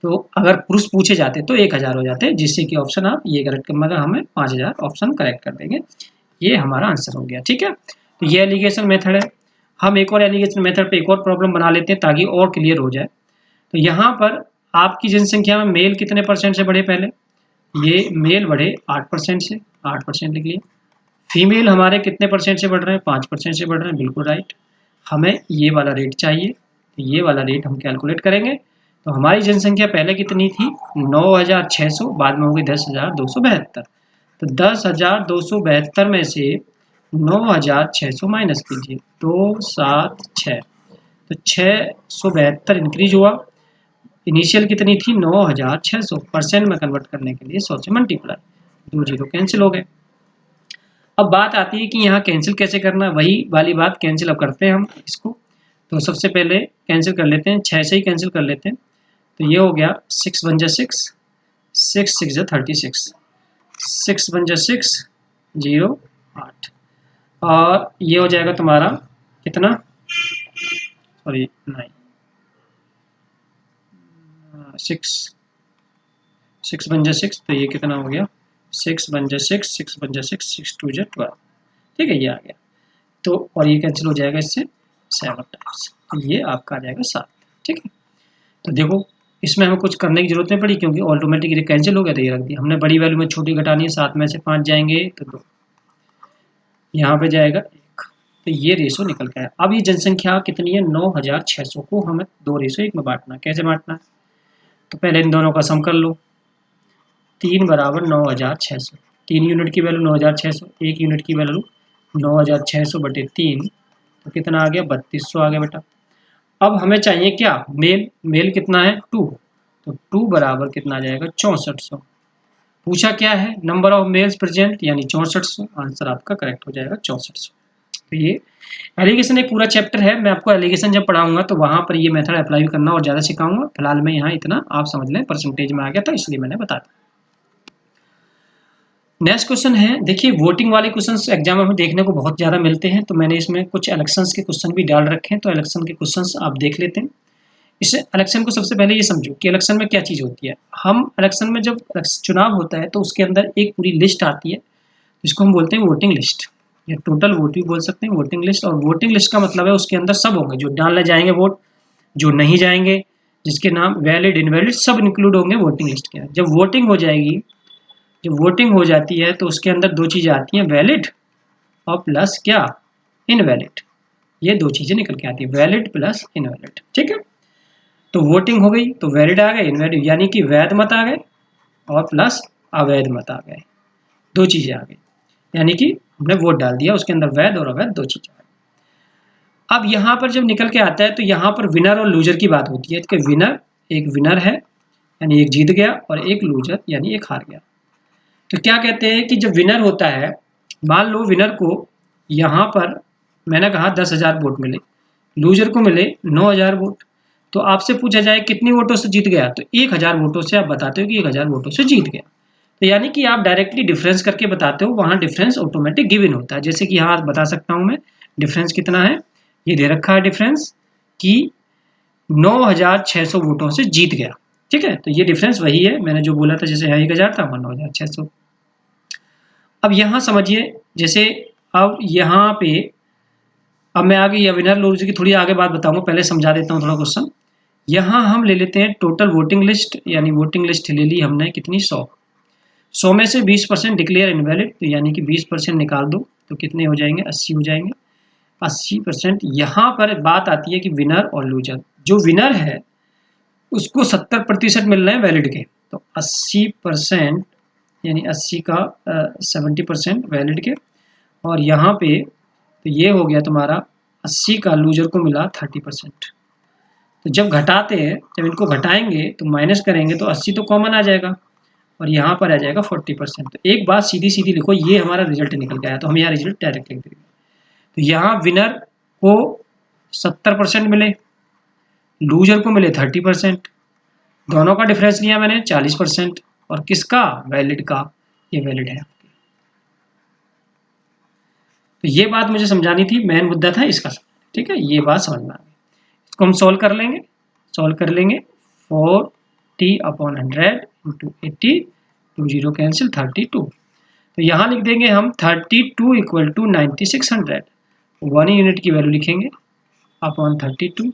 तो अगर पुरुष पूछे जाते तो 1000 हो जाते, जिससे कि ऑप्शन आप ये करेक्ट कर, मगर हमें 5000 ऑप्शन करेक्ट कर देंगे। ये हमारा आंसर हो गया, ठीक है। तो ये एलिगेशन मेथड है। हम एक और एलिगेशन मेथड पे एक और प्रॉब्लम बना लेते हैं ताकि और क्लियर हो जाए। तो यहाँ पर आपकी जनसंख्या में मेल कितने % से बढ़े, पहले ये मेल बढ़े 8% से, 8% लिख लिए। फीमेल हमारे कितने % से बढ़ रहे हैं, 5% से बढ़ रहे हैं, बिल्कुल राइट। हमें ये वाला रेट चाहिए, तो ये वाला रेट हम कैलकुलेट करेंगे। तो हमारी जनसंख्या पहले कितनी थी 9600, बाद में हो गई 10272। तो 10272 में से 9600 माइनस कीजिए, 276, तो 672 इंक्रीज हुआ। इनिशियल कितनी थी 9600, % में कन्वर्ट करने के लिए 100 से मल्टीप्लाई, 2 जीरो कैंसिल हो गए। अब बात आती है कि यहाँ कैंसिल कैसे करना है, वही वाली बात कैंसिल अब करते हैं हम इसको। तो सबसे पहले कैंसिल कर लेते हैं, 6 से ही कैंसिल कर लेते हैं। तो ये हो गया 6 1 जा 6, 6 6 जा 36, 6 1 जा 6, 0 8, और ये हो जाएगा तुम्हारा कितना, सॉरी 9, 6 1 जा 6, तो ये कितना हो गया 6 1 जा 6, 6 1 जा 6, 6 2 जा 12, ठीक है, ये आ गया। तो और ये कैंसिल हो जाएगा इससे 7 टाइम्स, तो ये आपका आ जाएगा 7, ठीक है। तो देखो इसमें हमें कुछ करने की जरूरत नहीं पड़ी, क्योंकि ऑटोमेटिकली कैंसिल हो गया, तो ये रख दिया हमने। बड़ी वैल्यू में छोटी घटानी है, 7 में से 5 जाएंगे तो 2, यहाँ पे जाएगा 1, तो ये रेशो निकल के आया। अब ये जनसंख्या कितनी है 9600 को हमें 2:1 में बांटना है। कैसे बांटना है, तो पहले इन दोनों का सम कर लो। 3 बराबर 9600, 3 यूनिट की वैल्यू 9600, 1 यूनिट की वैल्यू 9600 बटे 3, तो कितना आ गया 3200 आ गया बेटा। अब हमें चाहिए क्या, मेल। मेल कितना है 2, तो 2 बराबर कितना आ जाएगा 6400। पूछा क्या है, नंबर ऑफ मेल्स प्रेजेंट, यानी 6400। आंसर आपका करेक्ट हो जाएगा 6400। तो ये एलिगेशन एक पूरा चैप्टर है, मैं आपको एलिगेशन जब पढ़ाऊंगा तो वहां पर ये मेथड अप्लाई करना और ज़्यादा सिखाऊंगा। फिलहाल मैं यहाँ इतना आप समझ लें, परसेंटेज में आ गया था इसलिए मैंने बता दिया। नेक्स्ट क्वेश्चन है, देखिए वोटिंग वाले क्वेश्चंस एग्जाम में देखने को बहुत ज़्यादा मिलते हैं, तो मैंने इसमें कुछ इलेक्शंस के क्वेश्चन भी डाल रखे हैं। तो इलेक्शन के क्वेश्चंस आप देख लेते हैं। इस इलेक्शन को सबसे पहले ये समझो कि इलेक्शन में क्या चीज़ होती है। हम इलेक्शन में जब चुनाव होता है तो उसके अंदर एक पूरी लिस्ट आती है, जिसको हम बोलते हैं वोटिंग लिस्ट, या टोटल वोट भी बोल सकते हैं, वोटिंग लिस्ट। और वोटिंग लिस्ट का मतलब है उसके अंदर सब होंगे, जो डालने जाएंगे वोट, जो नहीं जाएंगे, जिसके नाम वैलिड इनवैलिड सब इंक्लूड होंगे वोटिंग लिस्ट के। जब वोटिंग हो जाएगी, जब वोटिंग हो जाती है तो उसके अंदर 2 चीज़ें आती हैं, वैलिड और प्लस क्या, इनवैलिड। ये 2 चीज़ें निकल के आती है, वैलिड प्लस इनवैलिड, ठीक है। तो वोटिंग हो गई तो वैलिड आ गए, इनवैलिड यानी कि वैध मत आ गए और प्लस अवैध मत आ गए, 2 चीज़ें आ गई। यानी कि हमने वोट डाल दिया, उसके अंदर वैध और अवैध 2 चीज़ें आ गई। अब यहाँ पर जब निकल के आता है तो यहाँ पर विनर और लूजर की बात होती है कि विनर, एक विनर है यानी एक जीत गया, और एक लूजर यानी एक हार गया। तो क्या कहते हैं कि जब विनर होता है, मान लो विनर को यहाँ पर मैंने कहा 10,000 वोट मिले, लूजर को मिले 9,000 वोट। तो आपसे पूछा जाए कितनी वोटों से जीत गया, तो 1000 वोटों से आप बताते हो कि 1000 वोटों से जीत गया। तो यानी कि आप डायरेक्टली डिफरेंस करके बताते हो, वहाँ डिफरेंस ऑटोमेटिक गिवन होता है। जैसे कि यहाँ बता सकता हूँ मैं डिफरेंस कितना है, ये दे रखा है डिफरेंस कि 9600 वोटों से जीत गया, ठीक है। तो ये डिफरेंस वही है मैंने जो बोला था, जैसे यहाँ 1000 था, 9600। अब यहाँ समझिए, जैसे अब यहाँ पे अब मैं आगे या विनर लूजर की थोड़ी आगे बात बताऊंगा, पहले समझा देता हूँ थोड़ा क्वेश्चन। यहाँ हम ले लेते हैं टोटल वोटिंग लिस्ट, यानी वोटिंग लिस्ट ले ली हमने कितनी 100 में से 20% डिक्लेयर इनवैलिड, तो यानी कि 20% निकाल दो, तो कितने हो जाएंगे, 80 हो जाएंगे। 80%। यहाँ पर बात आती है कि विनर और लूजर। जो विनर है उसको 70% मिल रहे हैं वैलिड के, तो 80% यानी 80 का 70% वैलिड के, और यहाँ पे तो ये हो गया तुम्हारा 80 का लूजर को मिला 30%। तो जब घटाते हैं, जब इनको घटाएंगे तो माइनस करेंगे तो 80 तो कॉमन आ जाएगा और यहाँ पर आ जाएगा 40%। तो एक बात सीधी सीधी लिखो, ये हमारा रिजल्ट निकल गया, तो हम यहाँ रिजल्ट डायरेक्ट लिख देंगे। तो यहाँ विनर को 70% मिले, लूजर को मिले 30%, दोनों का डिफरेंस लिया मैंने 40%, और किसका, वैलिड का, ये वैलिड है। तो ये बात मुझे समझानी थी, मेन मुद्दा था इसका, ठीक है, ये बात समझ में आ गई। इसको हम सॉल्व कर लेंगे, 40/100 इंटू 80, 2 0 कैंसिल 32। तो यहाँ लिख देंगे हम 32 इक्वल टू 9600, 1 यूनिट की वैल्यू लिखेंगे अपॉन 32,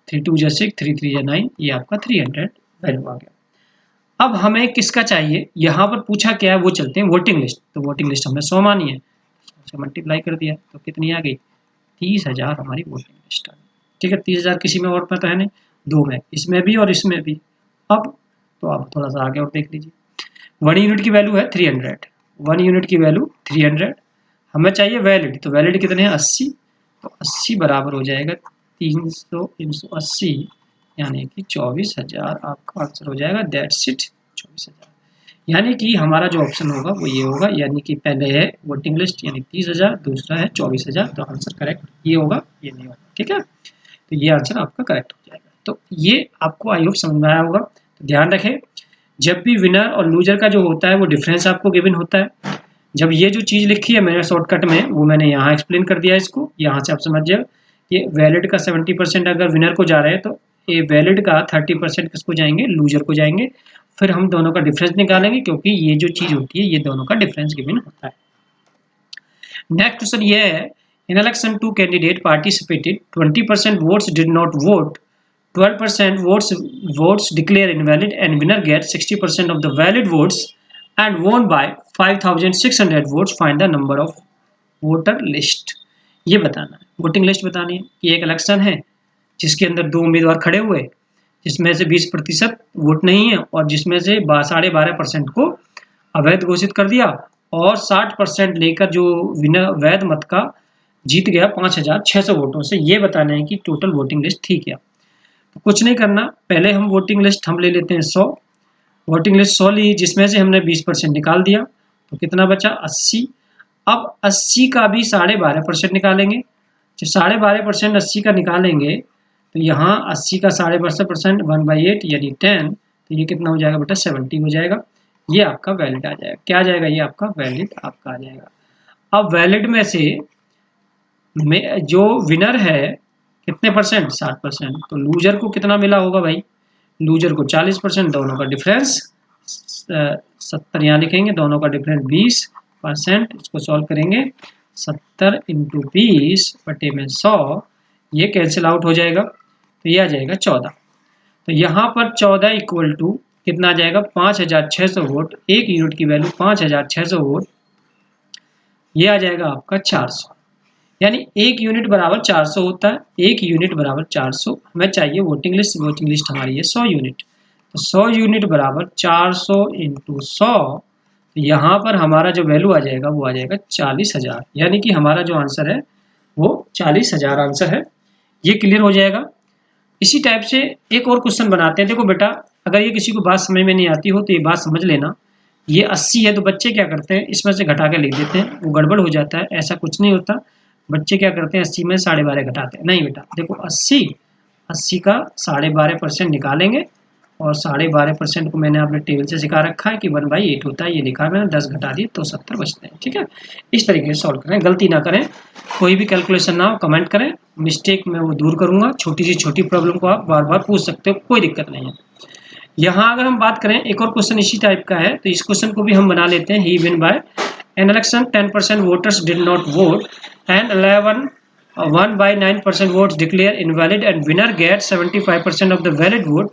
3 2 जा 6, 3 3 जा 9, ये आपका 300 वैल्यू आ गया। अब हमें किसका चाहिए, यहाँ पर पूछा क्या है, वो चलते हैं वोटिंग लिस्ट। तो वोटिंग लिस्ट हमने 100 मानी है, उसे मल्टीप्लाई कर दिया तो कितनी आ गई, 30,000 हमारी वोटिंग लिस्ट आ गई। ठीक है, 30,000 किसी में और में तो है नहीं, दो में, इसमें भी और इसमें भी। अब तो आप थोड़ा सा आगे और देख लीजिए, 1 यूनिट की वैल्यू है 300, 1 यूनिट की वैल्यू 300, हमें चाहिए वैलिड, तो वैलिड कितने हैं 80, तो 80 बराबर हो जाएगा 300 × 80 यानी कि 24,000 आपका आंसर हो जाएगा, दैट्स इट 24,000। यानी कि हमारा जो ऑप्शन होगा वो ये होगा, यानी कि पहले है वोटिंग लिस्ट यानी 30,000, दूसरा है 24,000, तो आंसर करेक्ट ये होगा, ये नहीं होगा। ठीक है, तो ये आंसर आपका करेक्ट हो जाएगा। तो ये आपको आई होप समझ में आया होगा। तो ध्यान रखें, जब भी विनर और लूजर का जो होता है वो डिफरेंस आपको गिवन होता है। जब ये जो चीज़ लिखी है मैंने शॉर्टकट में, वो मैंने यहाँ एक्सप्लेन कर दिया इसको, यहाँ से आप समझ जाओ। ये वैलिड का 70% अगर विनर को जा रहे हैं, तो ये वैलिड का 30% किसको जाएंगे, लूजर को जाएंगे। फिर हम दोनों का डिफरेंस निकालेंगे, क्योंकि ये जो चीज़ होती है ये दोनों का डिफरेंस गिवन होता है। नेक्स्ट क्वेश्चन ये है, in election 2 candidate participated, 20% votes did not vote, 12% votes declare invalid, and winner gets 60% of the valid votes and won by 5,600 votes. Find the number of voter list. ये बताना है, voting list बतानी है कि एक election है जिसके अंदर दो उम्मीदवार खड़े हुए, जिसमें से 20% वोट नहीं है और जिसमें से 12.5% को अवैध घोषित कर दिया, और 60% लेकर जो विनर वैध मत का जीत गया 5,600 वोटों से। ये बताना है कि टोटल वोटिंग लिस्ट थी क्या। तो कुछ नहीं करना, पहले हम वोटिंग लिस्ट हम ले लेते हैं 100, वोटिंग लिस्ट 100 ली, जिसमें से हमने 20% निकाल दिया, तो कितना बचा 80। अब 80 का भी 12.5% निकालेंगे, जब 12.5% 80 का निकालेंगे तो यहाँ 80 का 12.5% 1/8 यानी 10, तो ये कितना हो जाएगा बेटा 70 हो जाएगा। ये आपका वैलिड आ जाएगा, क्या आ जाएगा, ये आपका वैलिड आपका आ जाएगा। अब वैलिड में से जो विनर है कितने परसेंट, 60%, तो लूजर को कितना मिला होगा भाई, लूजर को 40%, दोनों का डिफरेंस 70 यहाँ लिखेंगे, दोनों का डिफरेंस 20%। इसको सॉल्व करेंगे, 70 × 20/100, ये कैंसिल आउट हो जाएगा, तो ये आ जाएगा 14। तो यहाँ पर 14 इक्वल टू कितना आ जाएगा, 5,600 वोट, एक यूनिट की वैल्यू 5,600 वोट, ये आ जाएगा आपका 400, यानी एक यूनिट बराबर 400 होता है, एक यूनिट बराबर 400। हमें चाहिए वोटिंग लिस्ट, वोटिंग लिस्ट हमारी है 100 यूनिट, तो 100 यूनिट बराबर 400 × 100, तो यहाँ पर हमारा जो वैल्यू आ जाएगा वो आ जाएगा 40,000, यानी कि हमारा जो आंसर है वो 40,000 आंसर है। ये क्लियर हो जाएगा। इसी टाइप से एक और क्वेश्चन बनाते हैं। देखो बेटा, अगर ये किसी को बात समझ में नहीं आती हो तो ये बात समझ लेना, ये 80 है तो बच्चे क्या करते हैं, इसमें से घटा के लिख देते हैं, वो गड़बड़ हो जाता है। ऐसा कुछ नहीं होता, बच्चे क्या करते हैं 80 में 12.5 घटाते हैं, नहीं बेटा देखो 80 का 12.5% निकालेंगे, और 12.5% को मैंने आपने टेबल से सिखा रखा है कि 1/8 होता है, ये लिखा है मैंने, 10 घटा दिए तो 70 बचते हैं। ठीक है, इस तरीके से सॉल्व करें, गलती ना करें, कोई भी कैलकुलेशन ना हो कमेंट करें, मिस्टेक मैं वो दूर करूंगा। छोटी सी छोटी प्रॉब्लम को आप बार बार पूछ सकते हो, कोई दिक्कत नहीं है। यहाँ अगर हम बात करें, एक और क्वेश्चन इसी टाइप का है, तो इस क्वेश्चन को भी हम बना लेते हैं। He win by an election 10% voters did not vote and 1/9% votes declare invalid, and winner gets 75% of the valid vote.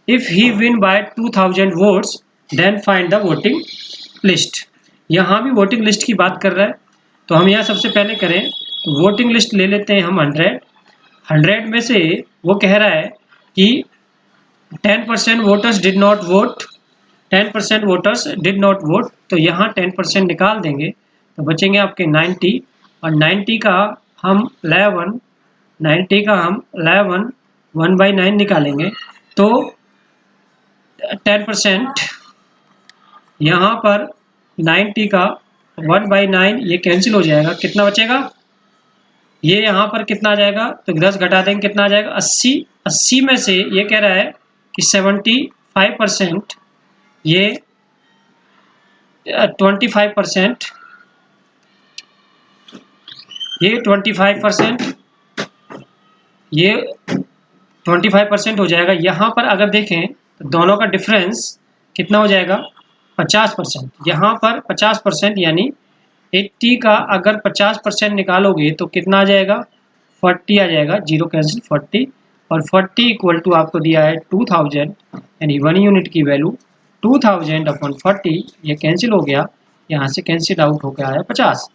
If he win by 2,000 votes, then find the voting list. यहाँ भी voting list की बात कर रहा है। तो हम यहाँ सबसे पहले करें तो वोटिंग लिस्ट ले लेते हैं हम 100 में से वो कह रहा है कि 10% voters did not vote, 10% voters did not vote, तो यहाँ 10% निकाल देंगे तो बचेंगे आपके 90, और 90 का हम 11 1/9 निकालेंगे तो 10% यहाँ पर 90 का 1/9 ये कैंसिल हो जाएगा, कितना बचेगा, ये यहाँ पर कितना आ जाएगा, तो 10 घटा देंगे कितना आ जाएगा 80, 80 में से ये कह रहा है कि 75%, ये 25%, ये 25%, ये 25% हो जाएगा। यहाँ पर अगर देखें तो दोनों का डिफरेंस कितना हो जाएगा 50%, यहाँ पर 50% यानी 80 का अगर 50% निकालोगे तो कितना आ जाएगा 40 आ जाएगा, जीरो कैंसिल 40, और 40 इक्वल टू आपको दिया है 2000, यानी 1 यूनिट की वैल्यू 2000 अपॉन 40, ये कैंसिल हो गया, यहाँ से कैंसिल आउट हो गया है 50,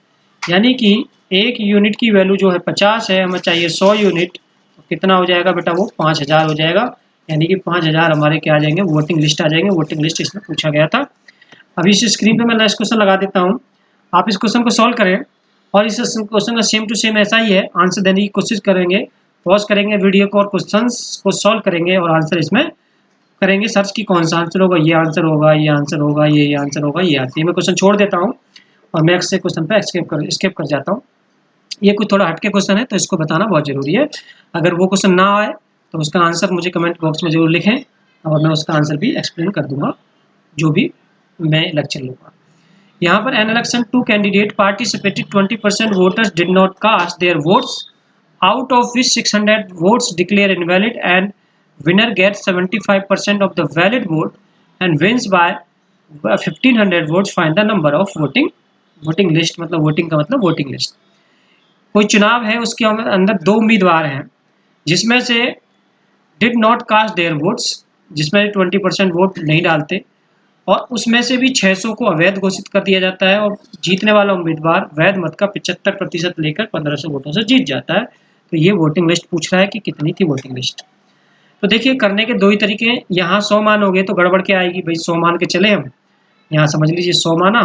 यानी कि 1 यूनिट की वैल्यू जो है 50 है, हमें चाहिए 100 यूनिट, तो कितना हो जाएगा बेटा वो 5000 हो जाएगा, यानी कि 5000 हमारे क्या आ जाएंगे वोटिंग लिस्ट आ जाएंगे, वोटिंग लिस्ट इसमें पूछा गया था। अभी इस स्क्रीन पे मैं नेक्स्ट क्वेश्चन लगा देता हूँ, आप इस क्वेश्चन को सॉल्व करें और इस क्वेश्चन का सेम टू सेम ऐसा ही है, आंसर देने की कोशिश करेंगे, पॉज करेंगे वीडियो को और क्वेश्चंस को सॉल्व करेंगे और आंसर इसमें करेंगे सर्च की कौन सा आंसर होगा, ये आंसर होगा, ये आंसर होगा, ये आंसर होगा, ये आंसर, मैं क्वेश्चन छोड़ देता हूँ और मैं से क्वेश्चन पे स्किप कर जाता हूँ। ये कुछ थोड़ा हटके क्वेश्चन है तो इसको बताना बहुत जरूरी है, अगर वो क्वेश्चन ना आए तो उसका आंसर मुझे कमेंट बॉक्स में जरूर लिखें और मैं उसका आंसर भी एक्सप्लेन कर दूंगा जो भी मैं लेक्चर लूँगा। यहाँ पर an election 2 candidate participated, 20% voters did not cast their votes, out of which 600 votes declare invalid, and winner gets 75% of the valid vote and wins by 1500 votes. Find the number of voting list, मतलब voting का मतलब voting list. कोई चुनाव है उसके अंदर दो उम्मीदवार हैं जिसमें से did not cast their votes, जिसमें 20% वोट नहीं डालते, और उसमें से भी 600 को अवैध घोषित कर दिया जाता है और जीतने वाला उम्मीदवार वैध मत का 75% लेकर 1500 वोटों से जीत जाता है। तो ये वोटिंग लिस्ट पूछ रहा है कि कितनी थी वोटिंग लिस्ट। तो देखिए करने के दो ही तरीके हैं, यहाँ 100 मान हो गए तो गड़बड़ क्या आएगी भाई, 100 मान के चले हम, यहाँ समझ लीजिए 100 माना,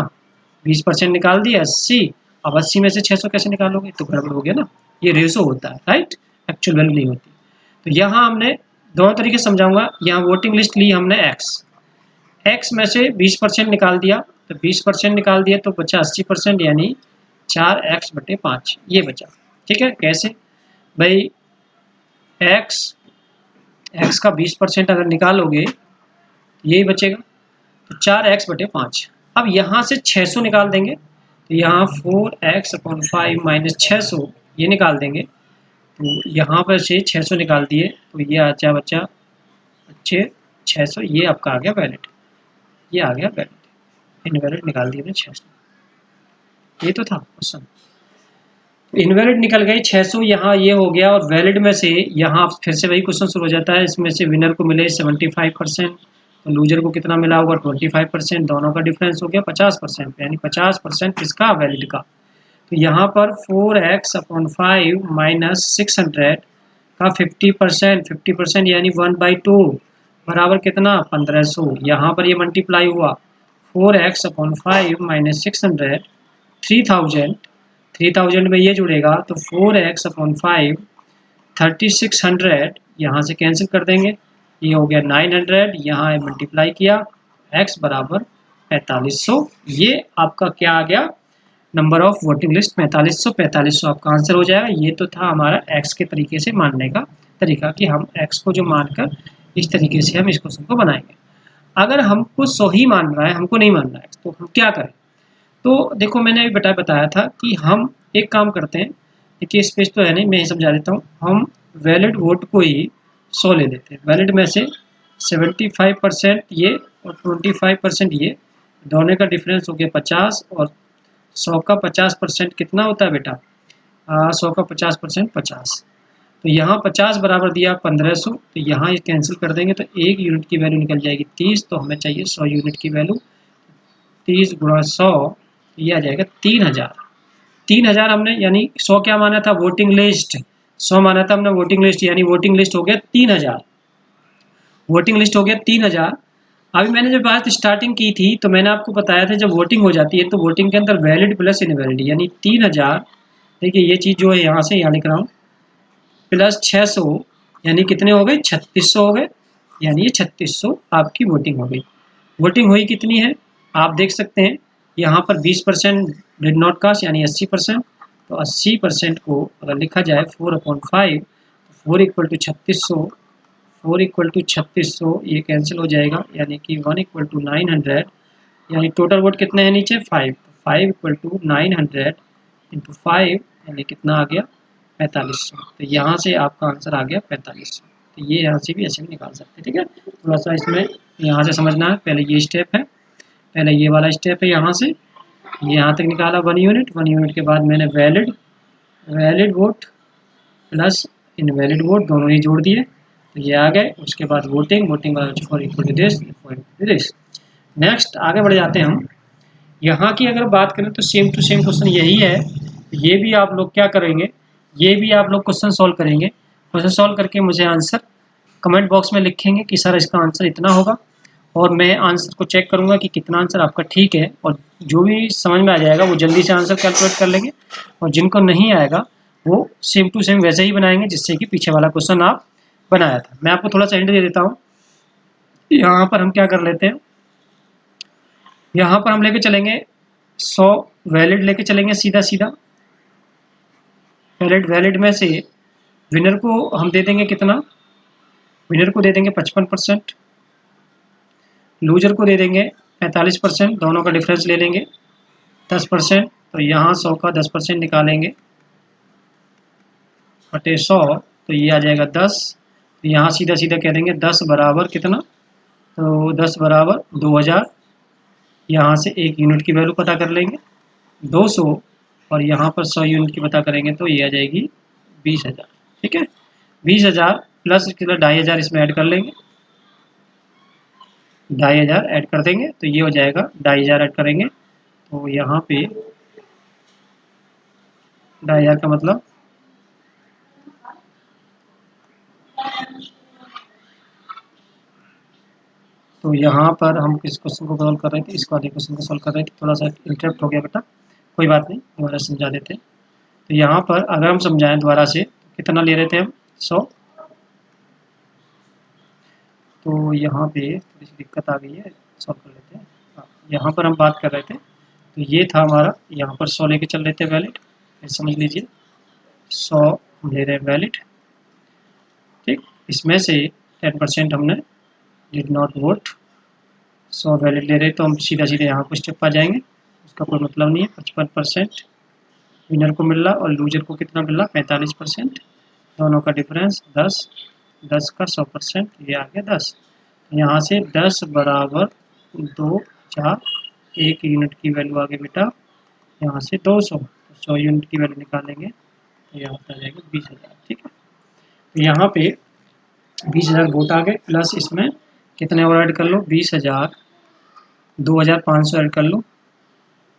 20% निकाल दिया 80, अब 80 में से 600 कैसे निकालोगे, तो गड़बड़ हो गया ना, ये रेशो होता है राइट, एक्चुअल वैल्यू नहीं होती। तो यहाँ हमने दोनों तरीके समझाऊंगा, यहाँ वोटिंग लिस्ट ली हमने एक्स में से 20% निकाल दिया, तो 20% निकाल दिया तो बचा 80%, यानी 4x/5 ये बचा। ठीक है, कैसे भाई, x का 20% अगर निकालोगे यही बचेगा, तो 4x/5। अब यहाँ से 600 निकाल देंगे तो यहाँ 4x/5 माइनस 600 ये निकाल देंगे, तो यहाँ पर से 600 निकाल दिए तो ये अच्छा बच्चा अच्छे 600, ये आपका आ गया वैलिड, ये आ गया वैलिड, इनवैलिड निकाल दिए 600, ये तो था क्वेश्चन। इनवैलिड निकल गई 600, यहाँ ये हो गया, और वैलिड में से यहाँ फिर से वही क्वेश्चन शुरू हो जाता है, इसमें से विनर को मिले 75%, तो लूजर को कितना मिला होगा 25%, दोनों का डिफरेंस हो गया 50%, यानी 50% किसका वैलिड का। तो यहाँ पर 4x/5 माइनस 600 का 50% यानी 1/2 बराबर कितना 1500, यहाँ पर ये मल्टीप्लाई हुआ 4x/5 माइनस 600 3000 में ये जुड़ेगा तो 4x/5 3600, यहाँ से कैंसिल कर देंगे, ये हो गया 900, यहाँ मल्टीप्लाई किया x बराबर 4500, ये आपका क्या आ गया नंबर ऑफ वोटिंग लिस्ट 4500 आपका आंसर हो जाएगा। ये तो था हमारा x के तरीके से मानने का तरीका कि हम x को जो मानकर इस तरीके से हम इस क्वेश्चन को बनाएंगे। अगर हमको 100 ही मान रहा है, हमको नहीं मान रहा है, तो हम क्या करें, तो देखो मैंने अभी बताया था कि हम एक काम करते हैं, देखिए स्पेस तो है नहीं, मैं ही समझा देता हूँ, हम वैलिड वोट को ही 100 ले लेते हैं, वैलिड में से 75% ये और 25% ये, दोनों का डिफरेंस हो गया 50, और 100 का 50% कितना होता है बेटा, 100 का 50% 50, तो यहाँ 50 बराबर दिया 1500, तो यहाँ ये कैंसिल कर देंगे तो 1 यूनिट की वैल्यू निकल जाएगी 30, तो हमें चाहिए 100 यूनिट की वैल्यू, 30 × 100 ये आ जाएगा 3000, 3000 हमने यानी 100 क्या माना था, वोटिंग लिस्ट। 100 माना था हमने वोटिंग लिस्ट, यानी वोटिंग लिस्ट हो गया 3000। वोटिंग लिस्ट हो गया 3000। अभी मैंने जब बात स्टार्टिंग की थी तो मैंने आपको बताया था जब वोटिंग हो जाती है तो वोटिंग के अंदर वैलिड प्लस इनवैलिड, यानी 3000, देखिए ये चीज़ जो है यहाँ से यहाँ लिख रहा हूँ, प्लस 600, यानी कितने हो गए, 3600 हो गए। यानी ये 3600 आपकी वोटिंग हो गई। वोटिंग हुई कितनी है आप देख सकते हैं, यहाँ पर 20% डिड नॉट कास्ट यानी 80%। तो 80% को अगर लिखा जाए 4/5, 4 इक्वल टू 3600, 4 इक्वल टू 3600, ये कैंसिल हो जाएगा, यानी कि 1 इक्वल टू 900, यानी टोटल वोट कितने हैं नीचे 5, 5 इक्वल टू 900 इंटू 5, यानी कितना आ गया 4500। तो यहाँ से आपका आंसर आ गया 4500। तो ये यहाँ से भी ऐसे भी निकाल सकते हैं, ठीक है। थोड़ा सा इसमें यहाँ से समझना है, पहले ये स्टेप है, पहले ये वाला स्टेप है, यहाँ से ये यहाँ तक निकाला 1 यूनिट, 1 यूनिट के बाद मैंने valid vote plus invalid vote दोनों ही जोड़ दिए, तो ये आ गए। उसके बाद voting for equal to this. Next आगे बढ़ जाते हैं हम। यहाँ की अगर बात करें तो सेम टू सेम क्वेश्चन यही है। ये भी आप लोग क्या करेंगे, ये भी आप लोग क्वेश्चन सॉल्व करेंगे। क्वेश्चन सॉल्व करके मुझे आंसर कमेंट बॉक्स में लिखेंगे कि सर इसका आंसर इतना होगा, और मैं आंसर को चेक करूंगा कि कितना आंसर आपका ठीक है। और जो भी समझ में आ जाएगा वो जल्दी से आंसर कैलकुलेट कर लेंगे, और जिनको नहीं आएगा वो सेम टू सेम वैसे ही बनाएंगे जिससे कि पीछे वाला क्वेश्चन आप बनाया था। मैं आपको थोड़ा सा हिंट दे देता हूँ। यहाँ पर हम क्या कर लेते हैं, यहाँ पर हम लेके चलेंगे 100 वैलिड लेके चलेंगे सीधा सीधा। वैलिड में से विनर को हम दे देंगे कितना, विनर को दे देंगे 55%, लूजर को दे देंगे 45%, दोनों का डिफरेंस ले लेंगे 10%। तो यहाँ 100 का 10% निकालेंगे बटे 100, तो ये आ जाएगा 10। तो यहाँ सीधा सीधा कह देंगे 10 बराबर कितना, तो 10 बराबर 2000। यहाँ से 1 यूनिट की वैल्यू पता कर लेंगे 200, और यहाँ पर 100 यूनिट की पता करेंगे तो ये आ जाएगी 20,000, ठीक है। 20,000 प्लस 2,500 इसमें ऐड कर लेंगे, 2,500 ऐड कर देंगे तो ये हो जाएगा 2,500 ऐड करेंगे तो यहाँ पे 2,500 का मतलब तो यहाँ पर हम किस क्वेश्चन को सॉल्व कर रहे थे, इस वाले क्वेश्चन को सॉल्व कर रहे थे। थोड़ा सा इंटरप्ट हो गया बेटा, कोई बात नहीं, दोबारा समझा देते हैं। तो यहाँ पर अगर हम समझाएं दोबारा से, कितना ले रहे थे हम 100, तो यहाँ पे थोड़ी सी दिक्कत आ गई है, सॉल्व कर लेते हैं। यहाँ पर हम बात कर रहे थे, तो ये था हमारा, यहाँ पर 100 लेके चल रहे थे वैलिड, फिर समझ लीजिए 100 हम ले रहे हैं वैलिड, ठीक। इसमें से 10% हमने डिड नॉट वोट, 100 वैलिड ले रहे तो हम सीधा सीधे यहाँ को स्टेप आ जाएंगे, उसका कोई मतलब नहीं है। 55% विनर को मिल रहा और लूजर को कितना मिल रहा 45%, दोनों का डिफरेंस 10, 10 का 100%, ये आ गया 10। यहाँ से 10 बराबर 2,000, 1 यूनिट की वैल्यू आ गई बेटा यहाँ से 200, 100 यूनिट की वैल्यू निकालेंगे तो यहाँ पर आ जाएगा 20,000, ठीक है। तो यहाँ पे 20,000 वोट आ गए, प्लस इसमें कितने और ऐड कर लो 20,000, 2,500 ऐड कर लो,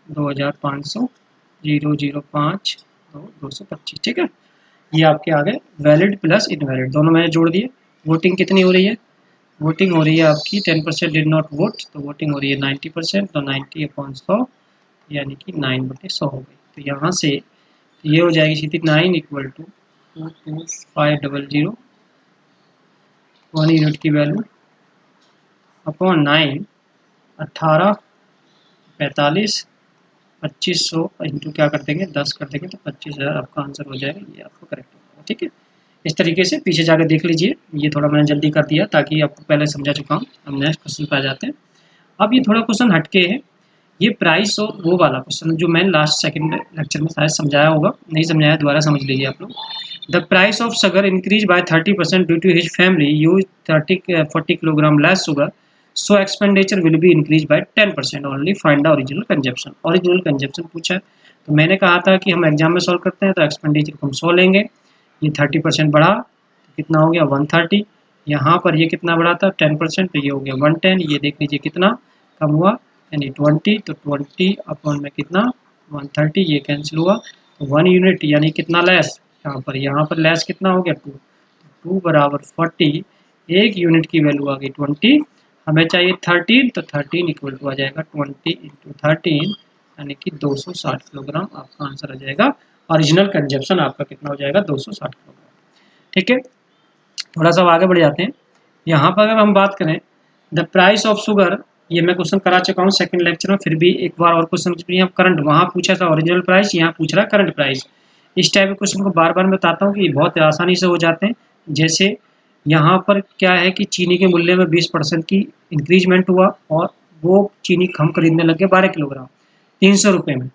2,500, 005 225, ठीक है। ये आपके आ गए वैलिड प्लस इनवैलिड, दोनों मैंने जोड़ दिए। वोटिंग कितनी हो रही है, वोटिंग हो रही है आपकी 10% डिड नॉट वोट, तो वोटिंग हो रही है 90%, तो 90/100 यानी कि 9/100 हो गई। तो यहाँ से ये हो जाएगी सीधी 9 इक्वल टू 22500, 1 यूनिट की वैल्यू अपॉन 9, 18, 45, 2500 इंटू क्या कर देंगे 10 कर देंगे तो 25,000 आपका आंसर हो जाएगा। ये आपको करेक्ट होगा, ठीक है। इस तरीके से पीछे जाकर देख लीजिए, ये थोड़ा मैंने जल्दी कर दिया ताकि आपको पहले समझा चुका हूँ। हम नेक्स्ट क्वेश्चन पे आ जाते हैं। अब ये थोड़ा क्वेश्चन हटके है, ये प्राइस और वो वाला क्वेश्चन जो मैंने लास्ट सेकंड लेक्चर में शायद समझाया होगा, नहीं समझाया दोबारा समझ लीजिए आप लोग। The price of sugar increase by 30% due to his family use 40 kilogram less sugar, so expenditure will be increase by 10% only, find the original consumption. Original consumption पूछा है, तो मैंने कहा था कि हम एग्जाम में सॉल्व करते हैं तो एक्सपेंडिचर को हम 100 लेंगे, ये 30% बढ़ा तो कितना हो गया 130, यहाँ पर ये कितना बढ़ा था 10%, तो ये हो गया 110। ये देख लीजिए कितना कम हुआ यानी 20, तो 20 अपॉन में कितना 130, ये कैंसिल हुआ, तो 1 यूनिट यानी कितना लेस यहाँ पर लेस कितना हो गया 2, 2 बराबर 40, 1 यूनिट की वैल्यू आ गई 20, हमें चाहिए 13, तो 13 इक्वल टू आ जाएगा 20 इंटू 13 यानी कि 260 किलोग्राम आपका आंसर आ जाएगा। ओरिजिनल कंजप्शन आपका कितना हो जाएगा 260 किलोग्राम। ठीक है, थोड़ा सा आगे बढ़ जाते हैं। यहाँ पर अगर हम बात करें द प्राइस ऑफ शुगर, ये मैं क्वेश्चन करा चुका हूँ सेकंड लेक्चर में, फिर भी एक बार और क्वेश्चन करंट, वहाँ पूछा था ओरिजिनल प्राइस, यहाँ पूछ रहा है करंट प्राइस। इस टाइप के क्वेश्चन को बार बार मैं बताता हूँ कि बहुत आसानी से हो जाते हैं। जैसे यहाँ पर क्या है कि चीनी के मूल्य में 20% की इंक्रीजमेंट हुआ और वो चीनी हम खरीदने लगे 12 किलोग्राम 300 रुपये में।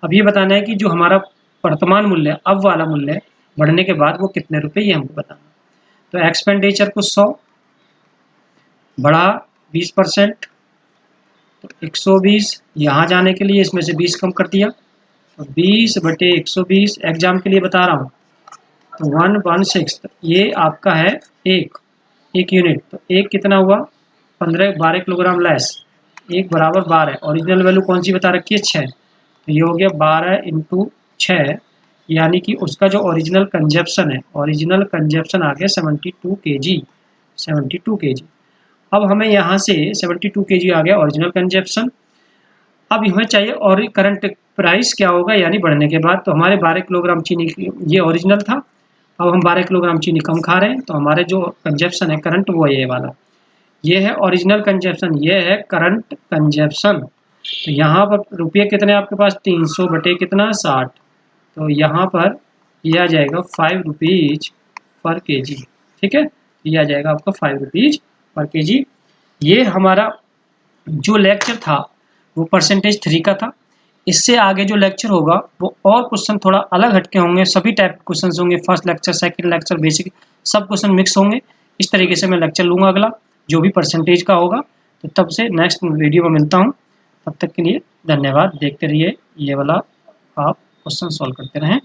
अब ये बताना है कि जो हमारा वर्तमान मूल्य, अब वाला मूल्य बढ़ने के बाद वो कितने रुपए, ये हमको बताना। तो एक्सपेंडिचर को 100 बढ़ा 20%, तो 120, यहाँ जाने के लिए इसमें से 20 कम कर दिया, तो 20/120 एग्जाम के लिए बता रहा हूँ, तो 1/6, ये आपका है एक यूनिट, तो एक कितना हुआ 12 किलोग्राम लेस, एक बराबर 12, ओरिजिनल वैल्यू कौन सी बता रखी है 6, तो ये हो गया 12 इंटू 6, यानी कि उसका जो ओरिजिनल कंजप्शन है, ओरिजिनल कंजप्शन आ गया 72 kg, 72 kg। अब हमें यहाँ से 72 kg आ गया ओरिजिनल कंजप्शन। अब हमें चाहिए और करंट प्राइस क्या होगा यानी बढ़ने के बाद, तो हमारे 12 किलोग्राम चीनी ये ओरिजिनल था, अब हम 12 किलोग्राम चीनी कम खा रहे हैं, तो हमारे जो कंजप्शन है करंट वो ये वाला, ये है ओरिजिनल कंजप्शन, ये है करंट कंजप्शन। तो यहाँ पर रुपये कितने आपके पास 300 बटे कितना 60, तो यहाँ पर ये आ जाएगा 5 रुपीज पर केजी। ठीक है, ये आ जाएगा आपका 5 रुपीज पर केजी। ये हमारा जो लेक्चर था वो परसेंटेज 3 का था। इससे आगे जो लेक्चर होगा वो और क्वेश्चन थोड़ा अलग हटके होंगे, सभी टाइप के क्वेश्चन होंगे, first lecture second lecture basic सब क्वेश्चन मिक्स होंगे। इस तरीके से मैं लेक्चर लूँगा अगला जो भी परसेंटेज का होगा। तो तब से नेक्स्ट वीडियो में मिलता हूँ, तब तक के लिए धन्यवाद। देखते रहिए ये वाला आप क्वेश्चन सॉल्व करते रहें।